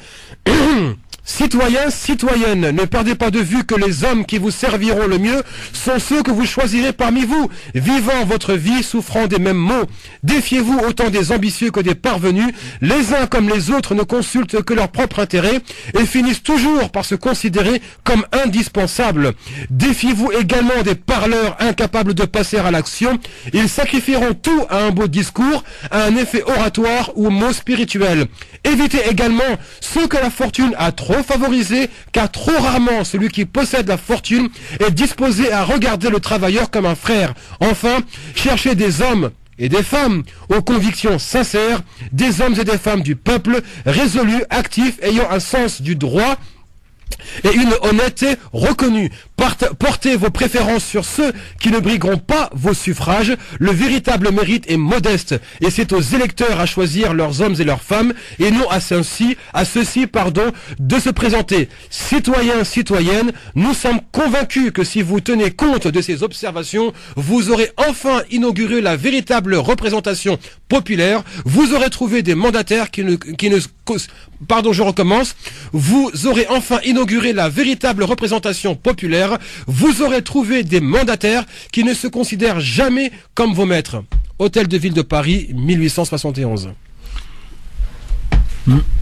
Citoyens, citoyennes, ne perdez pas de vue que les hommes qui vous serviront le mieux sont ceux que vous choisirez parmi vous, vivant votre vie, souffrant des mêmes maux. Défiez-vous autant des ambitieux que des parvenus. Les uns comme les autres ne consultent que leur propre intérêt et finissent toujours par se considérer comme indispensables. Défiez-vous également des parleurs incapables de passer à l'action. Ils sacrifieront tout à un beau discours, à un effet oratoire ou mot spirituel. Évitez également ceux que la fortune a trop favorisés, car trop rarement celui qui possède la fortune est disposé à regarder le travailleur comme un frère. Enfin, cherchez des hommes et des femmes aux convictions sincères, des hommes et des femmes du peuple, résolus, actifs, ayant un sens du droit et une honnêteté reconnue. Portez vos préférences sur ceux qui ne brigueront pas vos suffrages. Le véritable mérite est modeste et c'est aux électeurs à choisir leurs hommes et leurs femmes et non à ceux-ci, de se présenter. Citoyens, citoyennes, nous sommes convaincus que si vous tenez compte de ces observations, vous aurez enfin inauguré la véritable représentation populaire. Vous aurez trouvé des mandataires Vous aurez enfin inauguré la véritable représentation populaire. Vous aurez trouvé des mandataires qui ne se considèrent jamais comme vos maîtres. Hôtel de Ville de Paris, 1871.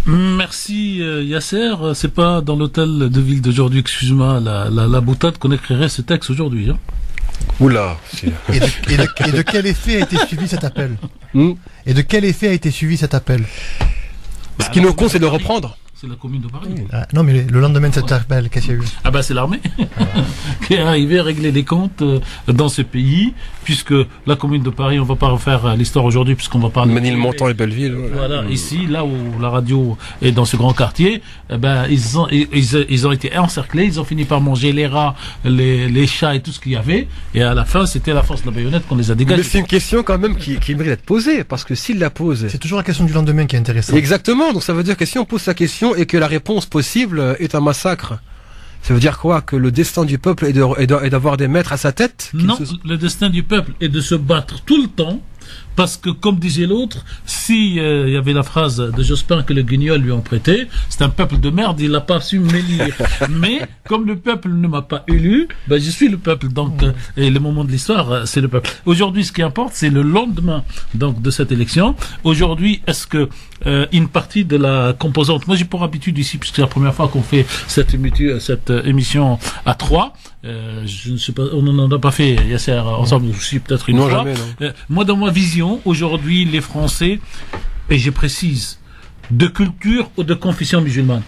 Merci Yasser. C'est pas dans l'hôtel de ville d'aujourd'hui, excuse-moi, la boutade qu'on écrirait ce texte aujourd'hui. Hein. Oula. Et de quel effet a été suivi cet appel Et de quel effet a été suivi cet appel? Ce qui nous compte, c'est de reprendre. C'est la Commune de Paris. Non, mais le lendemain de cet appel, qu'est-ce qu'il y a eu? Ah bah c'est l'armée qui est arrivée à régler les comptes dans ce pays, puisque la Commune de Paris, on va pas refaire l'histoire aujourd'hui, puisqu'on va parler... Ménilmontant et Belleville. Voilà, ici, là où la radio est dans ce grand quartier, ils ont été encerclés, ils ont fini par manger les rats, les chats et tout ce qu'il y avait, et à la fin, c'était la force de la baïonnette qu'on les a dégagés. Mais c'est une question quand même qui mérite d'être posée, parce que s'il la pose... C'est toujours la question du lendemain qui est intéressante. Exactement, donc ça veut dire que si on pose sa question et que la réponse possible est un massacre, ça veut dire quoi? Que le destin du peuple est d'avoir des maîtres à sa tête? Non, le destin du peuple est de se battre tout le temps, parce que, comme disait l'autre, si il y avait la phrase de Jospin que le guignol lui ont prêté, c'est un peuple de merde, il n'a pas su m'élire. Mais, comme le peuple ne m'a pas élu, je suis le peuple. Donc, et le moment de l'histoire, c'est le peuple. Aujourd'hui, ce qui importe, c'est le lendemain, donc, de cette élection. Aujourd'hui, est-ce que une partie de la composante, moi j'ai pour habitude ici, puisque c'est la première fois qu'on fait cette émission à 3, je ne sais pas, on n'en a pas fait, Yasser, ensemble aussi peut-être une fois. Jamais, non. Moi, dans ma vision, aujourd'hui, les Français, et je précise, de culture ou de confession musulmane.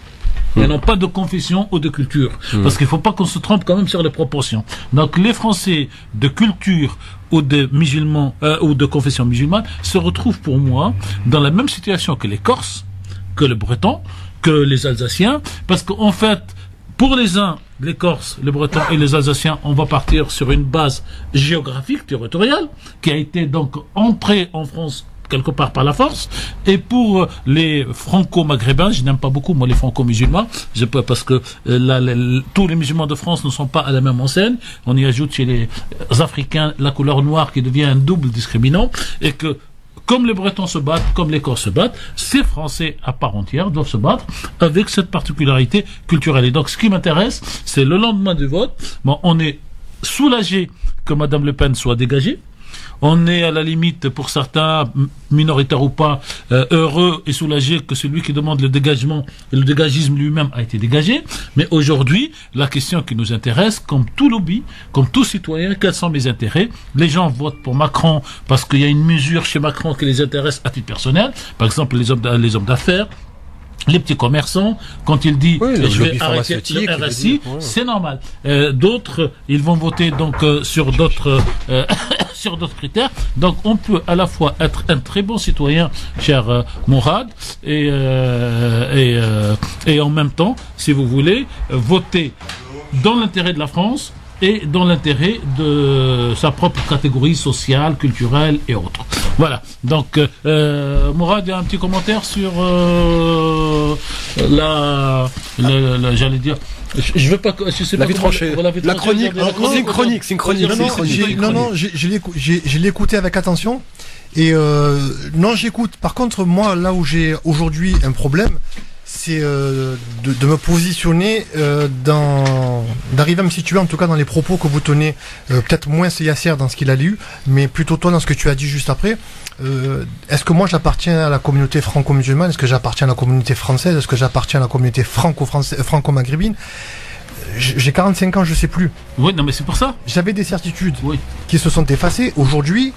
Il n'y a pas de confession ou de culture. Parce qu'il ne faut pas qu'on se trompe quand même sur les proportions. Donc les Français de culture ou de musulmans ou de confession musulmane se retrouvent pour moi dans la même situation que les Corses, que les Bretons, que les Alsaciens. Parce qu'en fait, pour les uns, les Corses, les Bretons et les Alsaciens, on va partir sur une base géographique, territoriale, qui a été donc entrée en France quelque part par la force. Et pour les franco-maghrébins, je n'aime pas beaucoup moi les franco-musulmans, parce que tous les musulmans de France ne sont pas à la même enseigne. On y ajoute chez les Africains la couleur noire qui devient un double discriminant, et que comme les Bretons se battent, comme les Corses se battent, ces Français à part entière doivent se battre avec cette particularité culturelle. Et donc ce qui m'intéresse, c'est le lendemain du vote. Bon, on est soulagé que Madame Le Pen soit dégagée. On est à la limite, pour certains, minoritaires ou pas, heureux et soulagés que celui qui demande le dégagement, le dégagisme lui-même a été dégagé. Mais aujourd'hui, la question qui nous intéresse, comme tout lobby, comme tout citoyen, quels sont mes intérêts? Les gens votent pour Macron parce qu'il y a une mesure chez Macron qui les intéresse à titre personnel. Par exemple, les hommes d'affaires, les petits commerçants, quand il dit je vais arrêter le RSI, c'est normal. D'autres, ils vont voter donc sur d'autres sur d'autres critères. Donc on peut à la fois être un très bon citoyen, cher Mourad, et en même temps, si vous voulez, voter dans l'intérêt de la France et dans l'intérêt de sa propre catégorie sociale, culturelle et autres. Voilà. Donc, Mourad, il y a un petit commentaire sur j'allais dire. Je veux pas. Je sais La pas vie tranchée. La chronique. C'est une chronique. C'est une chronique. Non, je l'ai écouté avec attention. Et non, j'écoute. Par contre, moi, là où j'ai aujourd'hui un problème, c'est de me positionner d'arriver à me situer en tout cas dans les propos que vous tenez, peut-être moins c'est Yasser dans ce qu'il a lu, mais plutôt toi dans ce que tu as dit juste après. Est-ce que moi j'appartiens à la communauté franco-musulmane? Est-ce que j'appartiens à la communauté française? Est-ce que j'appartiens à la communauté franco-maghrébine? J'ai 45 ans, je sais plus. Oui, non mais c'est pour ça. J'avais des certitudes qui se sont effacées. Aujourd'hui,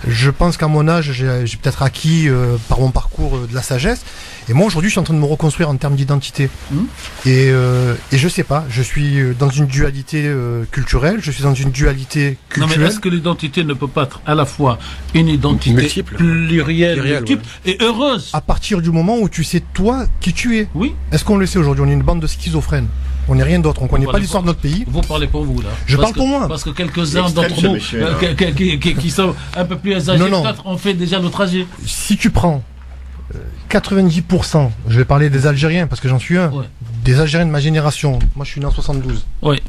je pense qu'à mon âge, j'ai peut-être acquis par mon parcours de la sagesse. Et moi aujourd'hui, je suis en train de me reconstruire en termes d'identité. Et je sais pas, je suis dans une dualité culturelle, je suis dans une dualité culturelle. Non mais est-ce que l'identité ne peut pas être à la fois une identité multiple, plurielle, multiple et heureuse? À partir du moment où tu sais toi qui tu es. Oui. Est-ce qu'on le sait aujourd'hui? On est une bande de schizophrènes. On n'est rien d'autre, on ne connaît pas l'histoire de notre pays. Vous parlez pour vous là. Je parle pour moi. Parce que quelques-uns d'entre nous qui sont un peu plus âgés peut-être ont fait déjà le trajet. Si tu prends 90%, je vais parler des Algériens parce que j'en suis un, des Algériens de ma génération, moi je suis né en 72. Oui.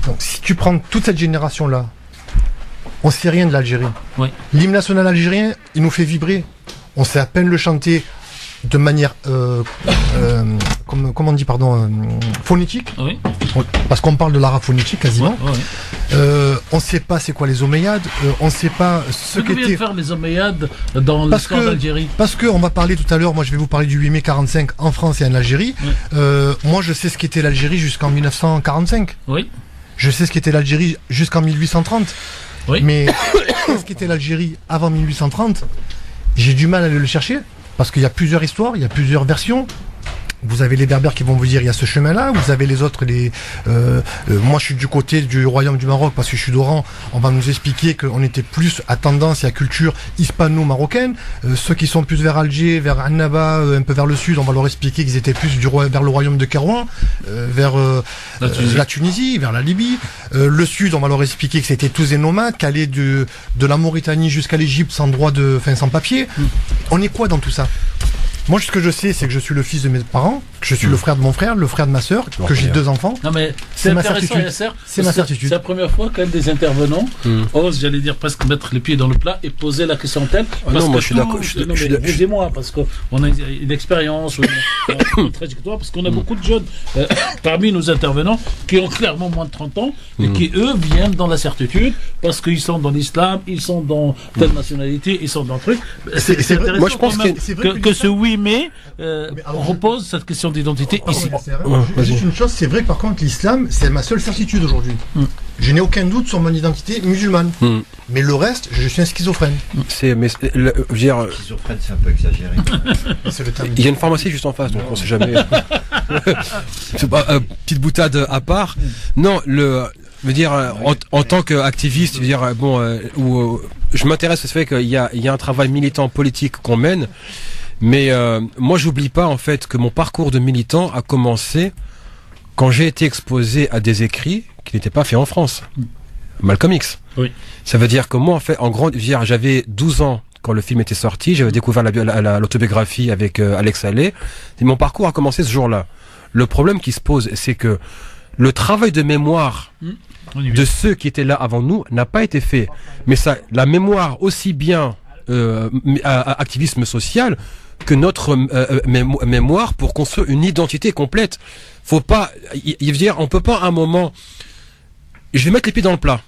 Donc si tu prends toute cette génération-là, on sait rien de l'Algérie. Oui. L'hymne national algérien, il nous fait vibrer. On sait à peine le chanter de manière, comment on dit, phonétique. Oui. Parce qu'on parle de l'arabe phonétique quasiment. Ouais, ouais. On ne sait pas c'est quoi les Omeyyades. On ne sait pas ce que qu'étaient. faire les Omeyyades dans l'histoire d'Algérie. Parce que on va parler tout à l'heure. Moi, je vais vous parler du 8 mai 45 en France et en Algérie. Ouais. Moi, je sais ce qu'était l'Algérie jusqu'en 1945. Oui. Je sais ce qu'était l'Algérie jusqu'en 1830. Oui. Mais ce qu'était l'Algérie avant 1830, j'ai du mal à aller le chercher. Parce qu'il y a plusieurs histoires, il y a plusieurs versions. Vous avez les Berbères qui vont vous dire il y a ce chemin-là. Vous avez les autres, moi je suis du côté du royaume du Maroc parce que je suis d'Oran. On va nous expliquer qu'on était plus à tendance et à culture hispano-marocaine. Ceux qui sont plus vers Alger, vers Annaba, un peu vers le sud, on va leur expliquer qu'ils étaient plus vers le royaume de Kérouan, vers la Tunisie, vers la Libye. Le sud, on va leur expliquer que c'était tous des nomades, qu'aller de la Mauritanie jusqu'à l'Égypte sans sans papier. On est quoi dans tout ça? Moi, ce que je sais, c'est que je suis le fils de mes parents, que je suis le frère de mon frère, le frère de ma sœur, que j'ai 2 enfants. Non mais c'est ma certitude. C'est ma certitude. C'est la première fois qu'un des intervenants ose, j'allais dire, presque mettre les pieds dans le plat et poser la question telle. Non, moi je suis d'accord. Aidez-moi, parce qu'on a une expérience, une trajectoire, parce qu'on a beaucoup de jeunes parmi nos intervenants qui ont clairement moins de 30 ans et qui, eux, viennent dans la certitude parce qu'ils sont dans l'islam, ils sont dans telle nationalité, ils sont dans le truc. C'est intéressant. Moi, je pense que ce 8 mai repose cette question d'identité ici. Juste une chose, c'est vrai que par contre l'islam, c'est ma seule certitude aujourd'hui. Je n'ai aucun doute sur mon identité musulmane. Mais le reste, je suis un schizophrène. Schizophrène, c'est un peu exagéré. Il y a une pharmacie juste en face, donc on sait jamais. C'est pas petite boutade à part. Non, en tant qu'activiste, je m'intéresse au fait qu'il y a un travail militant politique qu'on mène. Mais moi, j'oublie pas en fait que mon parcours de militant a commencé quand j'ai été exposé à des écrits qui n'étaient pas faits en France. Malcolm X. Oui. Ça veut dire que moi, en fait, j'avais 12 ans quand le film était sorti. J'avais découvert l'autobiographie avec Alex Haley. Et mon parcours a commencé ce jour-là. Le problème qui se pose, c'est que le travail de mémoire de ceux qui étaient là avant nous n'a pas été fait. Mais ça, la mémoire aussi bien activisme social que notre mémoire pour construire une identité complète. Faut pas, on peut pas à un moment. Je vais mettre les pieds dans le plat.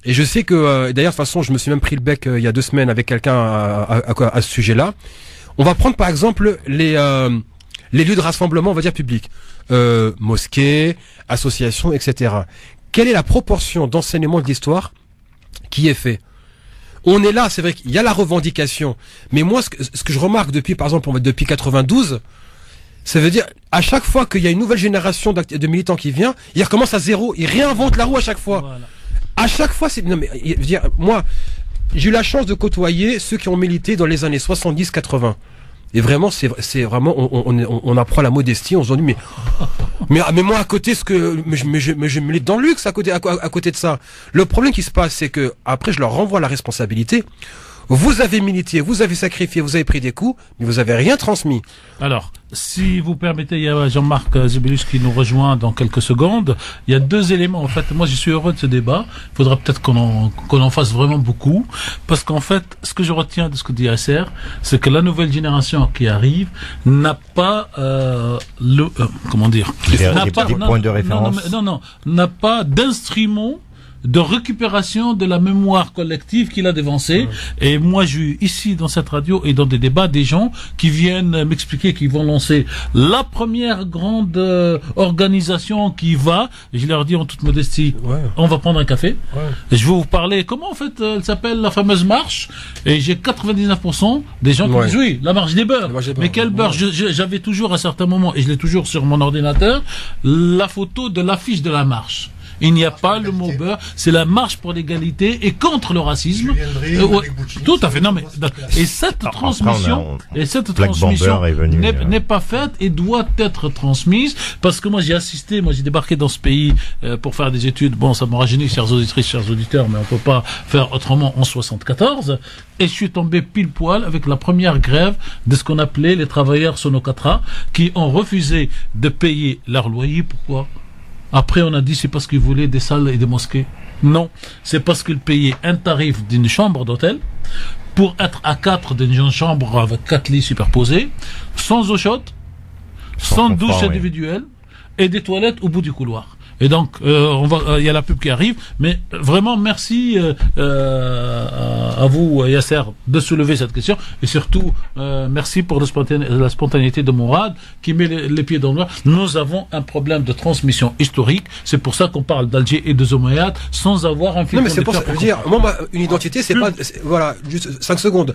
Et je sais que d'ailleurs de toute façon, je me suis même pris le bec il y a 2 semaines avec quelqu'un à ce sujet-là. On va prendre par exemple les lieux de rassemblement, on va dire publics, mosquées, associations, etc. Quelle est la proportion d'enseignement de l'histoire qui est fait? On est là, c'est vrai qu'il y a la revendication, mais moi, ce que je remarque depuis 92, ça veut dire, à chaque fois qu'il y a une nouvelle génération de militants qui vient, ils recommencent à zéro, ils réinventent la roue à chaque fois. Voilà. À chaque fois, moi, j'ai eu la chance de côtoyer ceux qui ont milité dans les années 70-80. Et vraiment, c'est vraiment, on apprend la modestie, on se dit, mais moi, à côté, je milite dans le luxe, à côté de ça. Le problème qui se passe, c'est que, après, je leur renvoie la responsabilité. Vous avez milité, vous avez sacrifié, vous avez pris des coups, mais vous avez rien transmis. Alors, si vous permettez, il y a Jean-Marc Zebulus qui nous rejoint dans quelques secondes. Il y a deux éléments. En fait, moi, je suis heureux de ce débat. Il faudra peut-être qu'on en fasse vraiment beaucoup. Parce qu'en fait, ce que je retiens de ce que dit Yasser, c'est que la nouvelle génération qui arrive n'a pas, comment dire? N'a pas des points de référence. N'a pas d'instrument de récupération de la mémoire collective qu'il a dévancée. Et moi, j'ai eu ici, dans cette radio et dans des débats, des gens qui viennent m'expliquer qu'ils vont lancer la première grande organisation qui va, et je leur dis en toute modestie, on va prendre un café. Et je vais vous parler, comment en fait elle s'appelle la fameuse marche, et j'ai 99% des gens qui disent oui, la marche des beurs. Mais quel beurre? J'avais toujours à certains moments, et je l'ai toujours sur mon ordinateur, la photo de l'affiche de la marche. Il n'y a pas le mot beurre, c'est la marche pour l'égalité et contre le racisme. Tout à fait. Non mais et cette transmission n'est pas faite et doit être transmise parce que moi j'ai débarqué dans ce pays pour faire des études. Bon, ça me rajeunit, chères auditrices, chers auditeurs, mais on peut pas faire autrement en 74. Et je suis tombé pile poil avec la première grève de ce qu'on appelait les travailleurs Sonocatra qui ont refusé de payer leur loyer. Pourquoi? Après, on a dit c'est parce qu'ils voulaient des salles et des mosquées. Non, c'est parce qu'ils payaient un tarif d'une chambre d'hôtel pour être à 4 d'une chambre avec 4 lits superposés, sans eau chaude, sans douche individuelle et des toilettes au bout du couloir. Et donc, il y a la pub qui arrive, mais vraiment merci à vous, Yasser, de soulever cette question, et surtout merci pour la spontanéité de Mourad qui met les pieds dans le noir. Nous avons un problème de transmission historique, c'est pour ça qu'on parle d'Alger et de Omeyyades sans avoir un fil. Non mais c'est pour ça que je veux dire, moi, une identité, c'est pas, voilà, juste 5 secondes.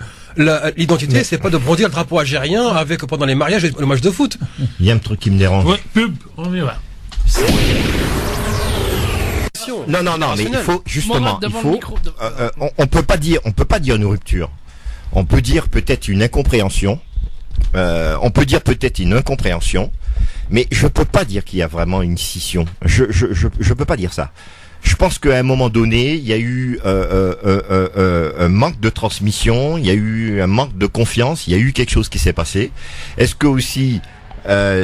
L'identité, c'est pas de brandir le drapeau algérien avec pendant les mariages et le match de foot. Il y a un truc qui me dérange. Ouais, pub, on y va. Non, mais il faut justement, on peut pas dire une rupture. On peut dire peut-être une incompréhension. Mais je peux pas dire qu'il y a vraiment une scission. Je peux pas dire ça. Je pense qu'à un moment donné, il y a eu un manque de transmission, il y a eu un manque de confiance, il y a eu quelque chose qui s'est passé. Est-ce que aussi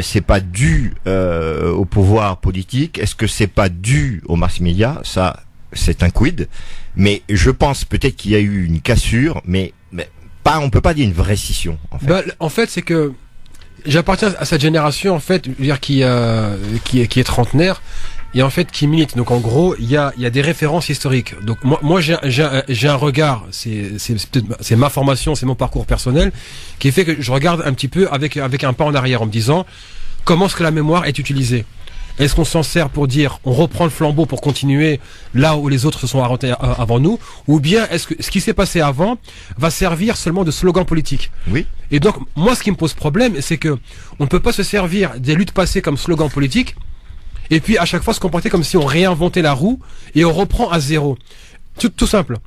c'est pas dû au pouvoir politique? Est-ce que c'est pas dû aux mass médias? Ça, c'est un quid. Mais je pense peut-être qu'il y a eu une cassure, mais pas. On peut pas dire une vraie scission. En fait, c'est que j'appartiens à cette génération, en fait, je veux dire qui est trentenaire. Et en fait qui milite. Donc en gros, il y a des références historiques. Donc moi j'ai un regard, c'est ma formation, c'est mon parcours personnel qui fait que je regarde un petit peu avec un pas en arrière en me disant comment est-ce que la mémoire est utilisée. Est-ce qu'on s'en sert pour dire on reprend le flambeau pour continuer là où les autres se sont arrêtés avant nous, ou bien est-ce que ce qui s'est passé avant va servir seulement de slogan politique? Oui. Et donc moi ce qui me pose problème, c'est que on ne peut pas se servir des luttes passées comme slogan politique et puis à chaque fois se comporter comme si on réinventait la roue et on reprend à zéro. Tout simple.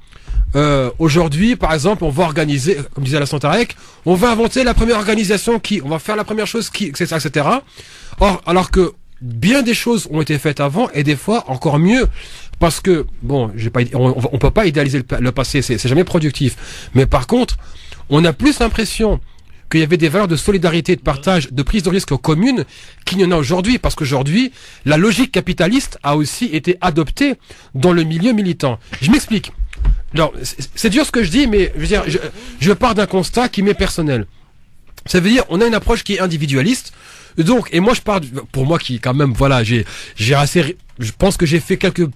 Aujourd'hui, par exemple, on va organiser, comme disait Alassane Tarek, on va inventer la première organisation on va faire la première chose etc., etc. Or, alors que bien des choses ont été faites avant et des fois encore mieux. Parce que, bon, on peut pas idéaliser le passé, c'est jamais productif. Mais par contre, on a plus l'impression qu'il y avait des valeurs de solidarité, de partage, de prise de risque commune qu'il y en a aujourd'hui. Parce qu'aujourd'hui, la logique capitaliste a aussi été adoptée dans le milieu militant. Je m'explique. Alors, c'est dur ce que je dis, mais je veux dire, je pars d'un constat qui m'est personnel. Ça veut dire, on a une approche qui est individualiste. Donc, et moi je pars, pour moi qui quand même, voilà, je pense que j'ai fait quelques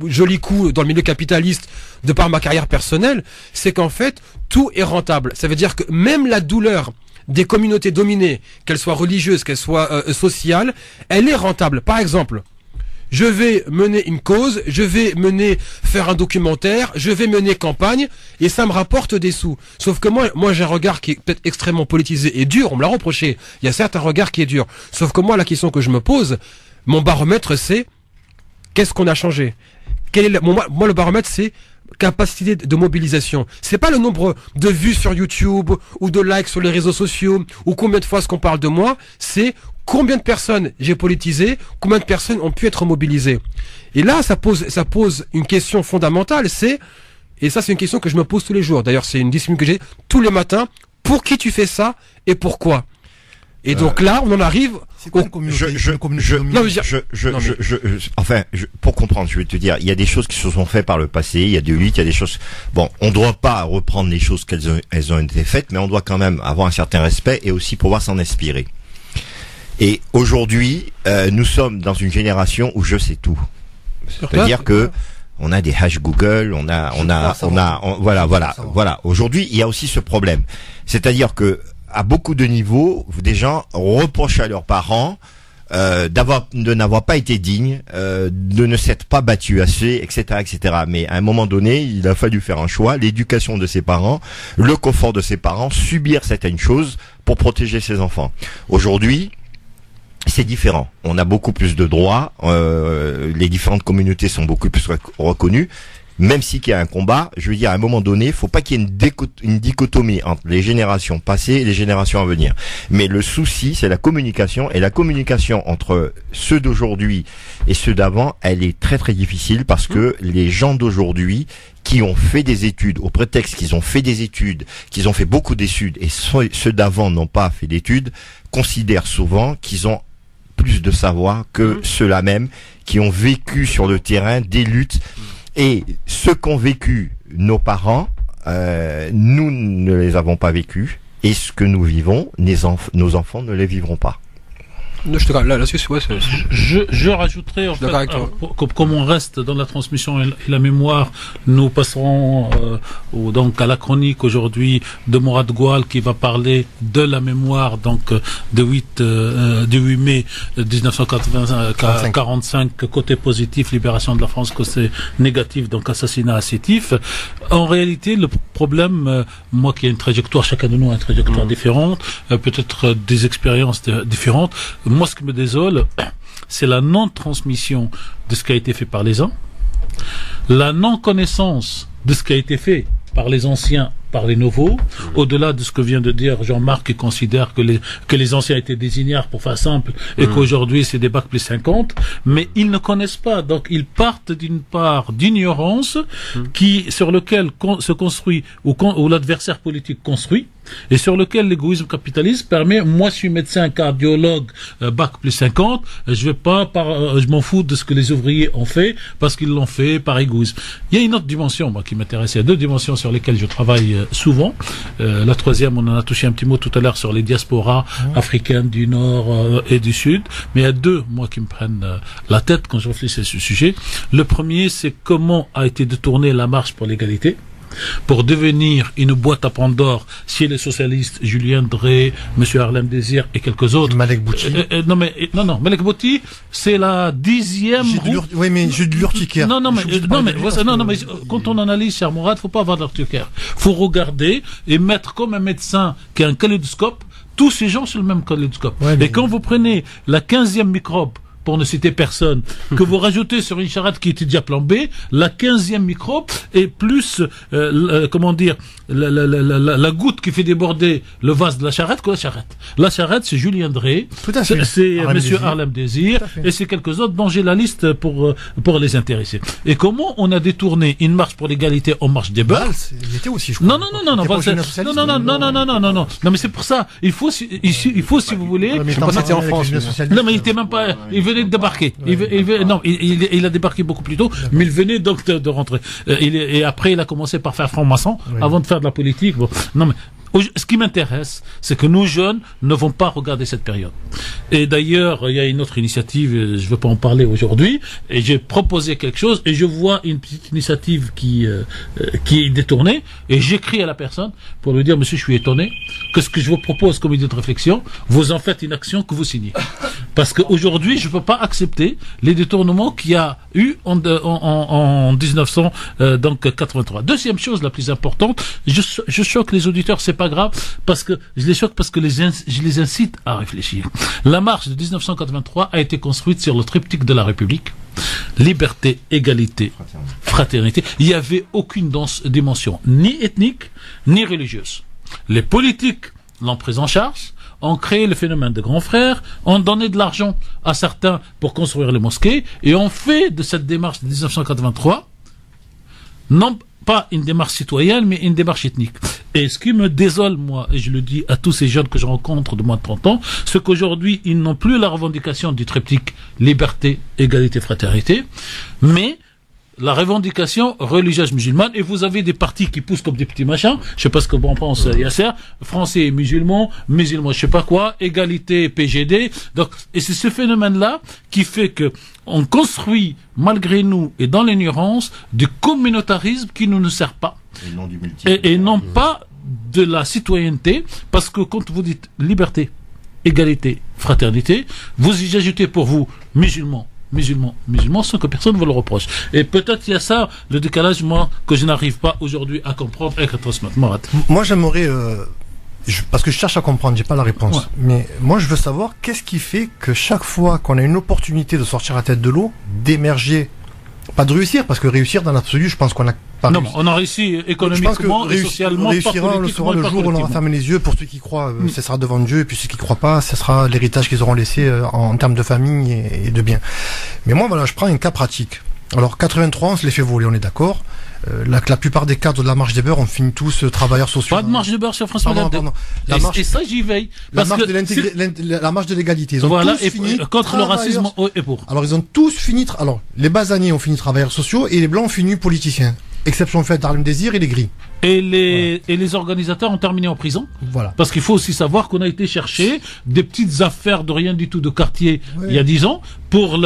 jolis coups dans le milieu capitaliste de par ma carrière personnelle, c'est qu'en fait, tout est rentable. Ça veut dire que même la douleur des communautés dominées, qu'elles soient religieuses, qu'elles soient sociales, elle est rentable. Par exemple, je vais mener une cause, je vais faire un documentaire, je vais mener campagne, et ça me rapporte des sous. Sauf que moi j'ai un regard qui est peut-être extrêmement politisé et dur, on me l'a reproché. Il y a certes un regard qui est dur. Sauf que moi, la question que je me pose, mon baromètre c'est, qu'est-ce qu'on a changé? Moi le baromètre c'est, capacité de mobilisation. C'est pas le nombre de vues sur YouTube ou de likes sur les réseaux sociaux ou combien de fois est-ce qu'on parle de moi, c'est combien de personnes j'ai politisé, combien de personnes ont pu être mobilisées. Et là, ça pose une question fondamentale, et ça c'est une question que je me pose tous les jours. D'ailleurs, c'est une discussion que j'ai tous les matins. Pour qui tu fais ça et pourquoi? Et donc là, on en arrive Pour comprendre, je vais te dire, il y a des choses qui se sont faites par le passé, il y a des luttes, il y a des choses. Bon, on ne doit pas reprendre les choses elles ont été faites, mais on doit quand même avoir un certain respect et aussi pouvoir s'en inspirer. Et aujourd'hui, nous sommes dans une génération où je sais tout. C'est-à-dire que on a des hash Google, voilà. Aujourd'hui, il y a aussi ce problème. C'est-à-dire que à beaucoup de niveaux, des gens reprochent à leurs parents de n'avoir pas été dignes, de ne s'être pas battus assez, etc., etc. Mais à un moment donné, il a fallu faire un choix, l'éducation de ses parents, le confort de ses parents, subir certaines choses pour protéger ses enfants. Aujourd'hui, c'est différent. On a beaucoup plus de droits, les différentes communautés sont beaucoup plus reconnues. Même si qu'il y a un combat, je veux dire, à un moment donné, il faut pas qu'il y ait une dichotomie entre les générations passées et les générations à venir. Mais le souci, c'est la communication, et la communication entre ceux d'aujourd'hui et ceux d'avant, elle est très très difficile parce que les gens d'aujourd'hui qui ont fait des études, au prétexte qu'ils ont fait des études, qu'ils ont fait beaucoup d'études, et ceux d'avant n'ont pas fait d'études, considèrent souvent qu'ils ont plus de savoir que ceux-là même qui ont vécu sur le terrain des luttes. Et ce qu'ont vécu nos parents, nous ne les avons pas vécus, et ce que nous vivons, nos enfants ne les vivront pas. Non, Je rajouterais, en fait, comme on reste dans la transmission et la mémoire, nous passerons donc à la chronique aujourd'hui de Mourad Goual qui va parler de la mémoire donc du 8 mai 1945, côté positif, libération de la France, côté négatif, donc assassinat à Sétif. En réalité, le problème, moi qui ai une trajectoire, chacun de nous a une trajectoire différente, peut-être des expériences différentes. Moi, ce qui me désole, c'est la non-transmission de ce qui a été fait par les uns, la non-connaissance de ce qui a été fait par les anciens, par les nouveaux, au-delà de ce que vient de dire Jean-Marc, qui considère que les anciens étaient des ignares, pour faire simple, et qu'aujourd'hui c'est des bacs plus 50, mais ils ne connaissent pas, donc ils partent d'une part d'ignorance sur lequel se construit, ou l'adversaire politique construit, et sur lequel l'égoïsme capitaliste permet, moi je suis médecin, cardiologue, bac plus 50, je m'en fous de ce que les ouvriers ont fait, parce qu'ils l'ont fait par égoïsme. Il y a une autre dimension, moi, qui m'intéresse, il y a deux dimensions sur lesquelles je travaille souvent. La troisième, on en a touché un petit mot tout à l'heure sur les diasporas africaines du Nord et du Sud, mais il y a deux, moi, qui me prennent la tête quand je réfléchis à ce sujet. Le premier, c'est comment a été détournée la marche pour l'égalité pour devenir une boîte à Pandore chez les socialistes, Julien Drey, Monsieur Harlem Désir et quelques autres. Malek Bouti. Non, Malek Bouti, c'est la 10e. Oui, mais j'ai de l'urticaire. Non, mais quand on analyse, cher Mourad, faut pas avoir de l'urticaire. Faut regarder et mettre comme un médecin qui a un kaléidoscope, tous ces gens sur le même kaléidoscope. Ouais, mais... Et quand vous prenez la 15e microbe, pour ne citer personne, que vous rajoutez sur une charrette qui était déjà plombée, la 15e microbe est plus, comment dire, la goutte qui fait déborder le vase de la charrette que la charrette. La charrette, c'est Julien Drey, c'est Monsieur Harlem Désir, et c'est quelques autres dont j'ai la liste pour les intéresser. Et comment on a détourné une marche pour l'égalité en marche des beurs? Il était aussi, je crois. Non, mais c'est pour ça, il faut, si vous voulez, c'était en France. Non, mais il était même pas, il venait de débarquer. Il a débarqué beaucoup plus tôt, mais il venait donc de rentrer. Et après, il a commencé par faire franc-maçon, avant de faire de la politique. Bon. Non, mais ce qui m'intéresse, c'est que nous jeunes ne vont pas regarder cette période. Et d'ailleurs, il y a une autre initiative, je ne veux pas en parler aujourd'hui, et j'ai proposé quelque chose, et je vois une petite initiative qui est détournée, et j'écris à la personne pour lui dire, monsieur, je suis étonné que ce que je vous propose comme idée de réflexion, vous en faites une action que vous signez. Parce qu'aujourd'hui, je ne peux pas accepter les détournements qu'il y a eu en 1983. Deuxième chose la plus importante, je choque les auditeurs, c'est pas grave, parce que je les choque parce que je les incite à réfléchir. La marche de 1983 a été construite sur le triptyque de la République. liberté, égalité, fraternité, il n'y avait aucune dimension, ni ethnique, ni religieuse. Les politiques l'ont prise en charge, ont créé le phénomène de grands frères, ont donné de l'argent à certains pour construire les mosquées, et ont fait de cette démarche de 1983, non pas une démarche citoyenne, mais une démarche ethnique. Et ce qui me désole, moi, et je le dis à tous ces jeunes que je rencontre de moins de 30 ans, c'est qu'aujourd'hui, ils n'ont plus la revendication du triptyque liberté, égalité, fraternité, mais la revendication religieuse musulmane, et vous avez des partis qui poussent comme des petits machins, je sais pas ce que bon pense Yasser, français et musulmans, je sais pas quoi, égalité PGD, donc, et c'est ce phénomène-là qui fait que on construit, malgré nous, et dans l'ignorance, du communautarisme qui ne nous sert pas. Et non pas de la citoyenneté, parce que quand vous dites liberté, égalité, fraternité, vous y ajoutez pour vous musulmans, sans que personne ne vous le reproche. Et peut-être il y a ça, le décalage, moi, que je n'arrive pas aujourd'hui à comprendre et à transmettre. Moi, j'aimerais, parce que je cherche à comprendre, j'ai pas la réponse. Mais moi, je veux savoir qu'est-ce qui fait que chaque fois qu'on a une opportunité de sortir la tête de l'eau, d'émerger, pas de réussir, parce que réussir dans l'absolu, je pense qu'on a pas réussi. On a réussi économiquement et socialement. On réussira, on le saura le jour où on aura fermé les yeux. Pour ceux qui croient, ce sera devant Dieu, et puis ceux qui croient pas, ce sera l'héritage qu'ils auront laissé en termes de famille et de biens. Mais moi, voilà, je prends un cas pratique. Alors, 83, on se les fait voler, on est d'accord. La plupart des cadres de la marche des beurs, on finit tous travailleurs sociaux. Pas de marche des beurs sur France Maghreb. Et ça, j'y veille. La marche de l'égalité. Ils ont tous fini contre le racisme et pour. Alors, ils ont tous fini. Alors, les Bazaniers ont fini travailleurs sociaux et les Blancs ont fini politiciens. Exception faite d'Harlem Désir et les Gris. Et les organisateurs ont terminé en prison. Voilà. Parce qu'il faut aussi savoir qu'on a été chercher des petites affaires de rien du tout de quartier il y a 10 ans pour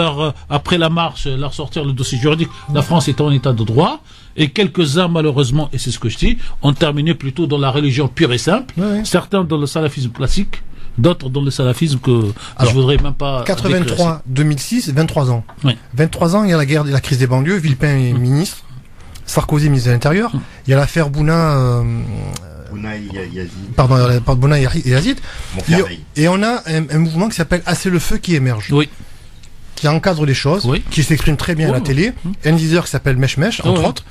après la marche, leur sortir le dossier juridique. La France est en état de droit. Et quelques-uns, malheureusement, et c'est ce que je dis, ont terminé plutôt dans la religion pure et simple. Certains dans le salafisme classique. D'autres dans le salafisme que je voudrais même pas. 83, 2006, 23 ans. 23 ans, il y a la guerre, la crise des banlieues. Villepin est ministre. Sarkozy, ministre de l'Intérieur. Il y a l'affaire Bouna et Yazid. Et on a un mouvement qui s'appelle Assez le feu qui émerge. Qui encadre les choses, qui s'exprime très bien à la télé. Un leader qui s'appelle Mèche, entre autres.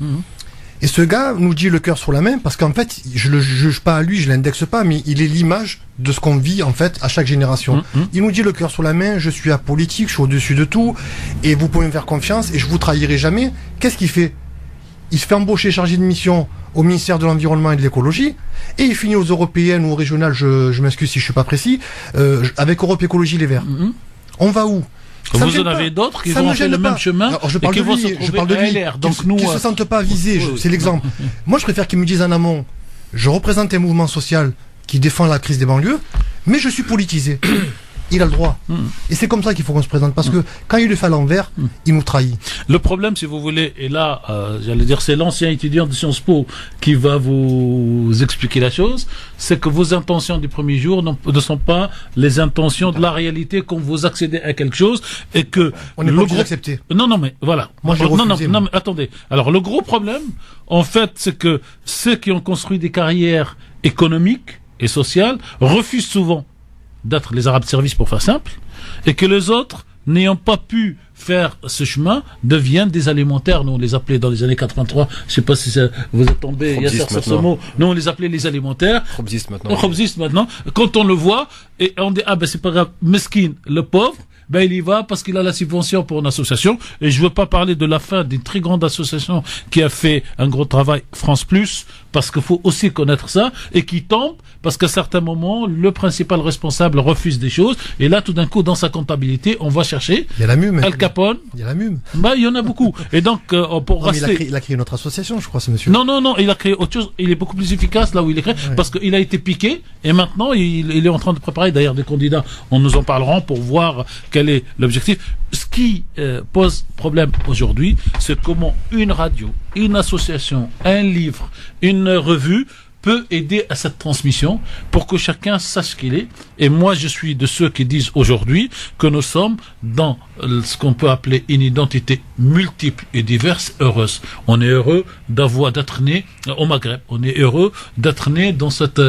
Et ce gars nous dit le cœur sur la main, parce qu'en fait, je le juge pas à lui, je l'indexe pas, mais il est l'image de ce qu'on vit, en fait, à chaque génération. Il nous dit le cœur sur la main, je suis apolitique, je suis au-dessus de tout, et vous pouvez me faire confiance, et je vous trahirai jamais. Qu'est-ce qu'il fait? Il se fait embaucher chargé de mission au ministère de l'Environnement et de l'Écologie, et il finit aux européennes ou aux régionales, je m'excuse si je suis pas précis, avec Europe Écologie Les Verts. On va où? Vous en avez d'autres qui vont faire le même chemin. Alors, je parle de lui, donc nous, qui se sentent pas visés, c'est l'exemple. Moi, je préfère qu'ils me disent en amont, je représente un mouvement social qui défend la crise des banlieues, mais je suis politisé. Il a le droit. Et c'est comme ça qu'il faut qu'on se présente, parce que quand il le fait à l'envers, il nous trahit. Le problème, si vous voulez, et là, j'allais dire, c'est l'ancien étudiant de Sciences Po qui va vous expliquer la chose, c'est que vos intentions du premier jour ne sont pas les intentions de la réalité quand vous accédez à quelque chose, et que on n'est pas obligé d'accepter. Non, mais voilà. Moi, non, mais attendez. Alors, le gros problème, en fait, c'est que ceux qui ont construit des carrières économiques et sociales refusent souvent d'être les arabes de service, pour faire simple, et que les autres, n'ayant pas pu faire ce chemin, deviennent des alimentaires. Nous, on les appelait dans les années 83, je sais pas si vous êtes tombé Yasser sur ce mot, nous, on les appelait les alimentaires. Khobzistes maintenant. Khobzistes maintenant. Quand on le voit, et on dit, c'est pas grave, mesquine, le pauvre, il y va parce qu'il a la subvention pour une association. Et je veux pas parler de la fin d'une très grande association qui a fait un gros travail, France Plus, parce qu'il faut aussi connaître ça, et qui tombe parce qu'à certains moments, le principal responsable refuse des choses, et là, tout d'un coup, dans sa comptabilité, on va chercher. Il y a la MUM. Al Capone. Il y a la MUM. Il y en a beaucoup. Et donc, pour rester. Il a créé notre association, je crois, ce monsieur. Non, il a créé autre chose. Il est beaucoup plus efficace là où il est créé, parce qu'il a été piqué, et maintenant, il est en train de préparer, d'ailleurs, des candidats. On nous en parlera pour voir quel est l'objectif. Ce qui pose problème aujourd'hui, c'est comment une radio, une association, un livre, une revue peut aider à cette transmission pour que chacun sache qui il est. Et moi, je suis de ceux qui disent aujourd'hui que nous sommes dans ce qu'on peut appeler une identité multiple et diverse, heureuse. On est heureux d'être né au Maghreb. On est heureux d'être né dans cette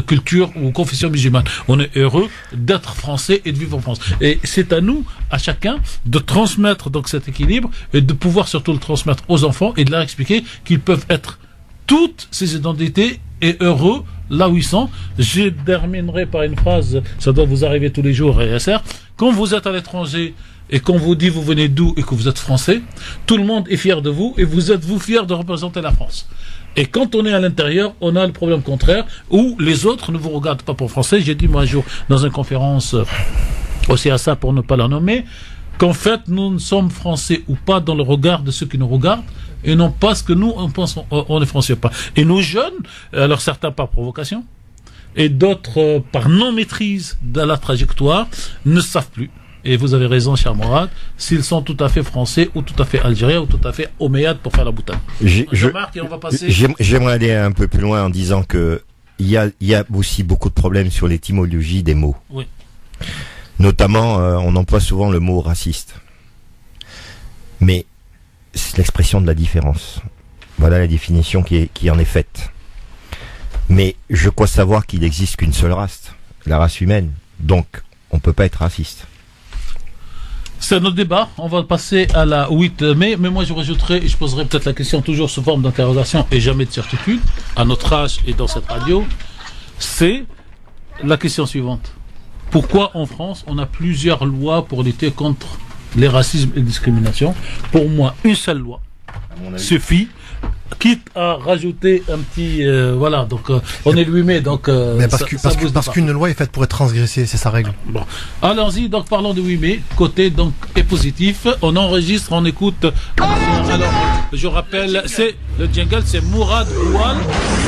culture ou confession musulmane. On est heureux d'être français et de vivre en France. Et c'est à nous, à chacun, de transmettre donc cet équilibre et de pouvoir surtout le transmettre aux enfants et de leur expliquer qu'ils peuvent être toutes ces identités et heureux là où ils sont. Je terminerai par une phrase, ça doit vous arriver tous les jours, RSR. Quand vous êtes à l'étranger et qu'on vous dit vous venez d'où et que vous êtes français, tout le monde est fier de vous et vous êtes fier de représenter la France. Et quand on est à l'intérieur, on a le problème contraire où les autres ne vous regardent pas pour français. J'ai dit moi un jour dans une conférence au CSA pour ne pas la nommer, qu'en fait nous ne sommes français ou pas dans le regard de ceux qui nous regardent et non pas ce que nous on pense on est français ou pas. Et nos jeunes, alors certains par provocation et d'autres par non-maîtrise de la trajectoire, ne savent plus. Et vous avez raison, cher Mourad, s'ils sont tout à fait français ou tout à fait algériens ou tout à fait homéades pour faire la boutade. J'aimerais aller un peu plus loin en disant que il y a aussi beaucoup de problèmes sur l'étymologie des mots. Oui. Notamment, on emploie souvent le mot raciste. Mais c'est l'expression de la différence. Voilà la définition qui en est faite. Mais je crois savoir qu'il n'existe qu'une seule race, la race humaine. Donc, on ne peut pas être raciste. C'est notre débat. On va passer à la 8 mai. Mais moi, je rajouterai, et je poserai peut-être la question toujours sous forme d'interrogation et jamais de certitude, à notre âge et dans cette radio. C'est la question suivante. Pourquoi en France, on a plusieurs lois pour lutter contre les racismes et les discriminations? Pour moi, une seule loi suffit. Quitte à rajouter un petit voilà, donc on est le 8 mai, donc mais parce qu'une loi est faite pour être transgressée, c'est sa règle. Bon, allons-y, donc parlons du 8 mai, côté donc est positif, on enregistre, on écoute. Alors, je rappelle, c'est le jingle, c'est Mourad Goual.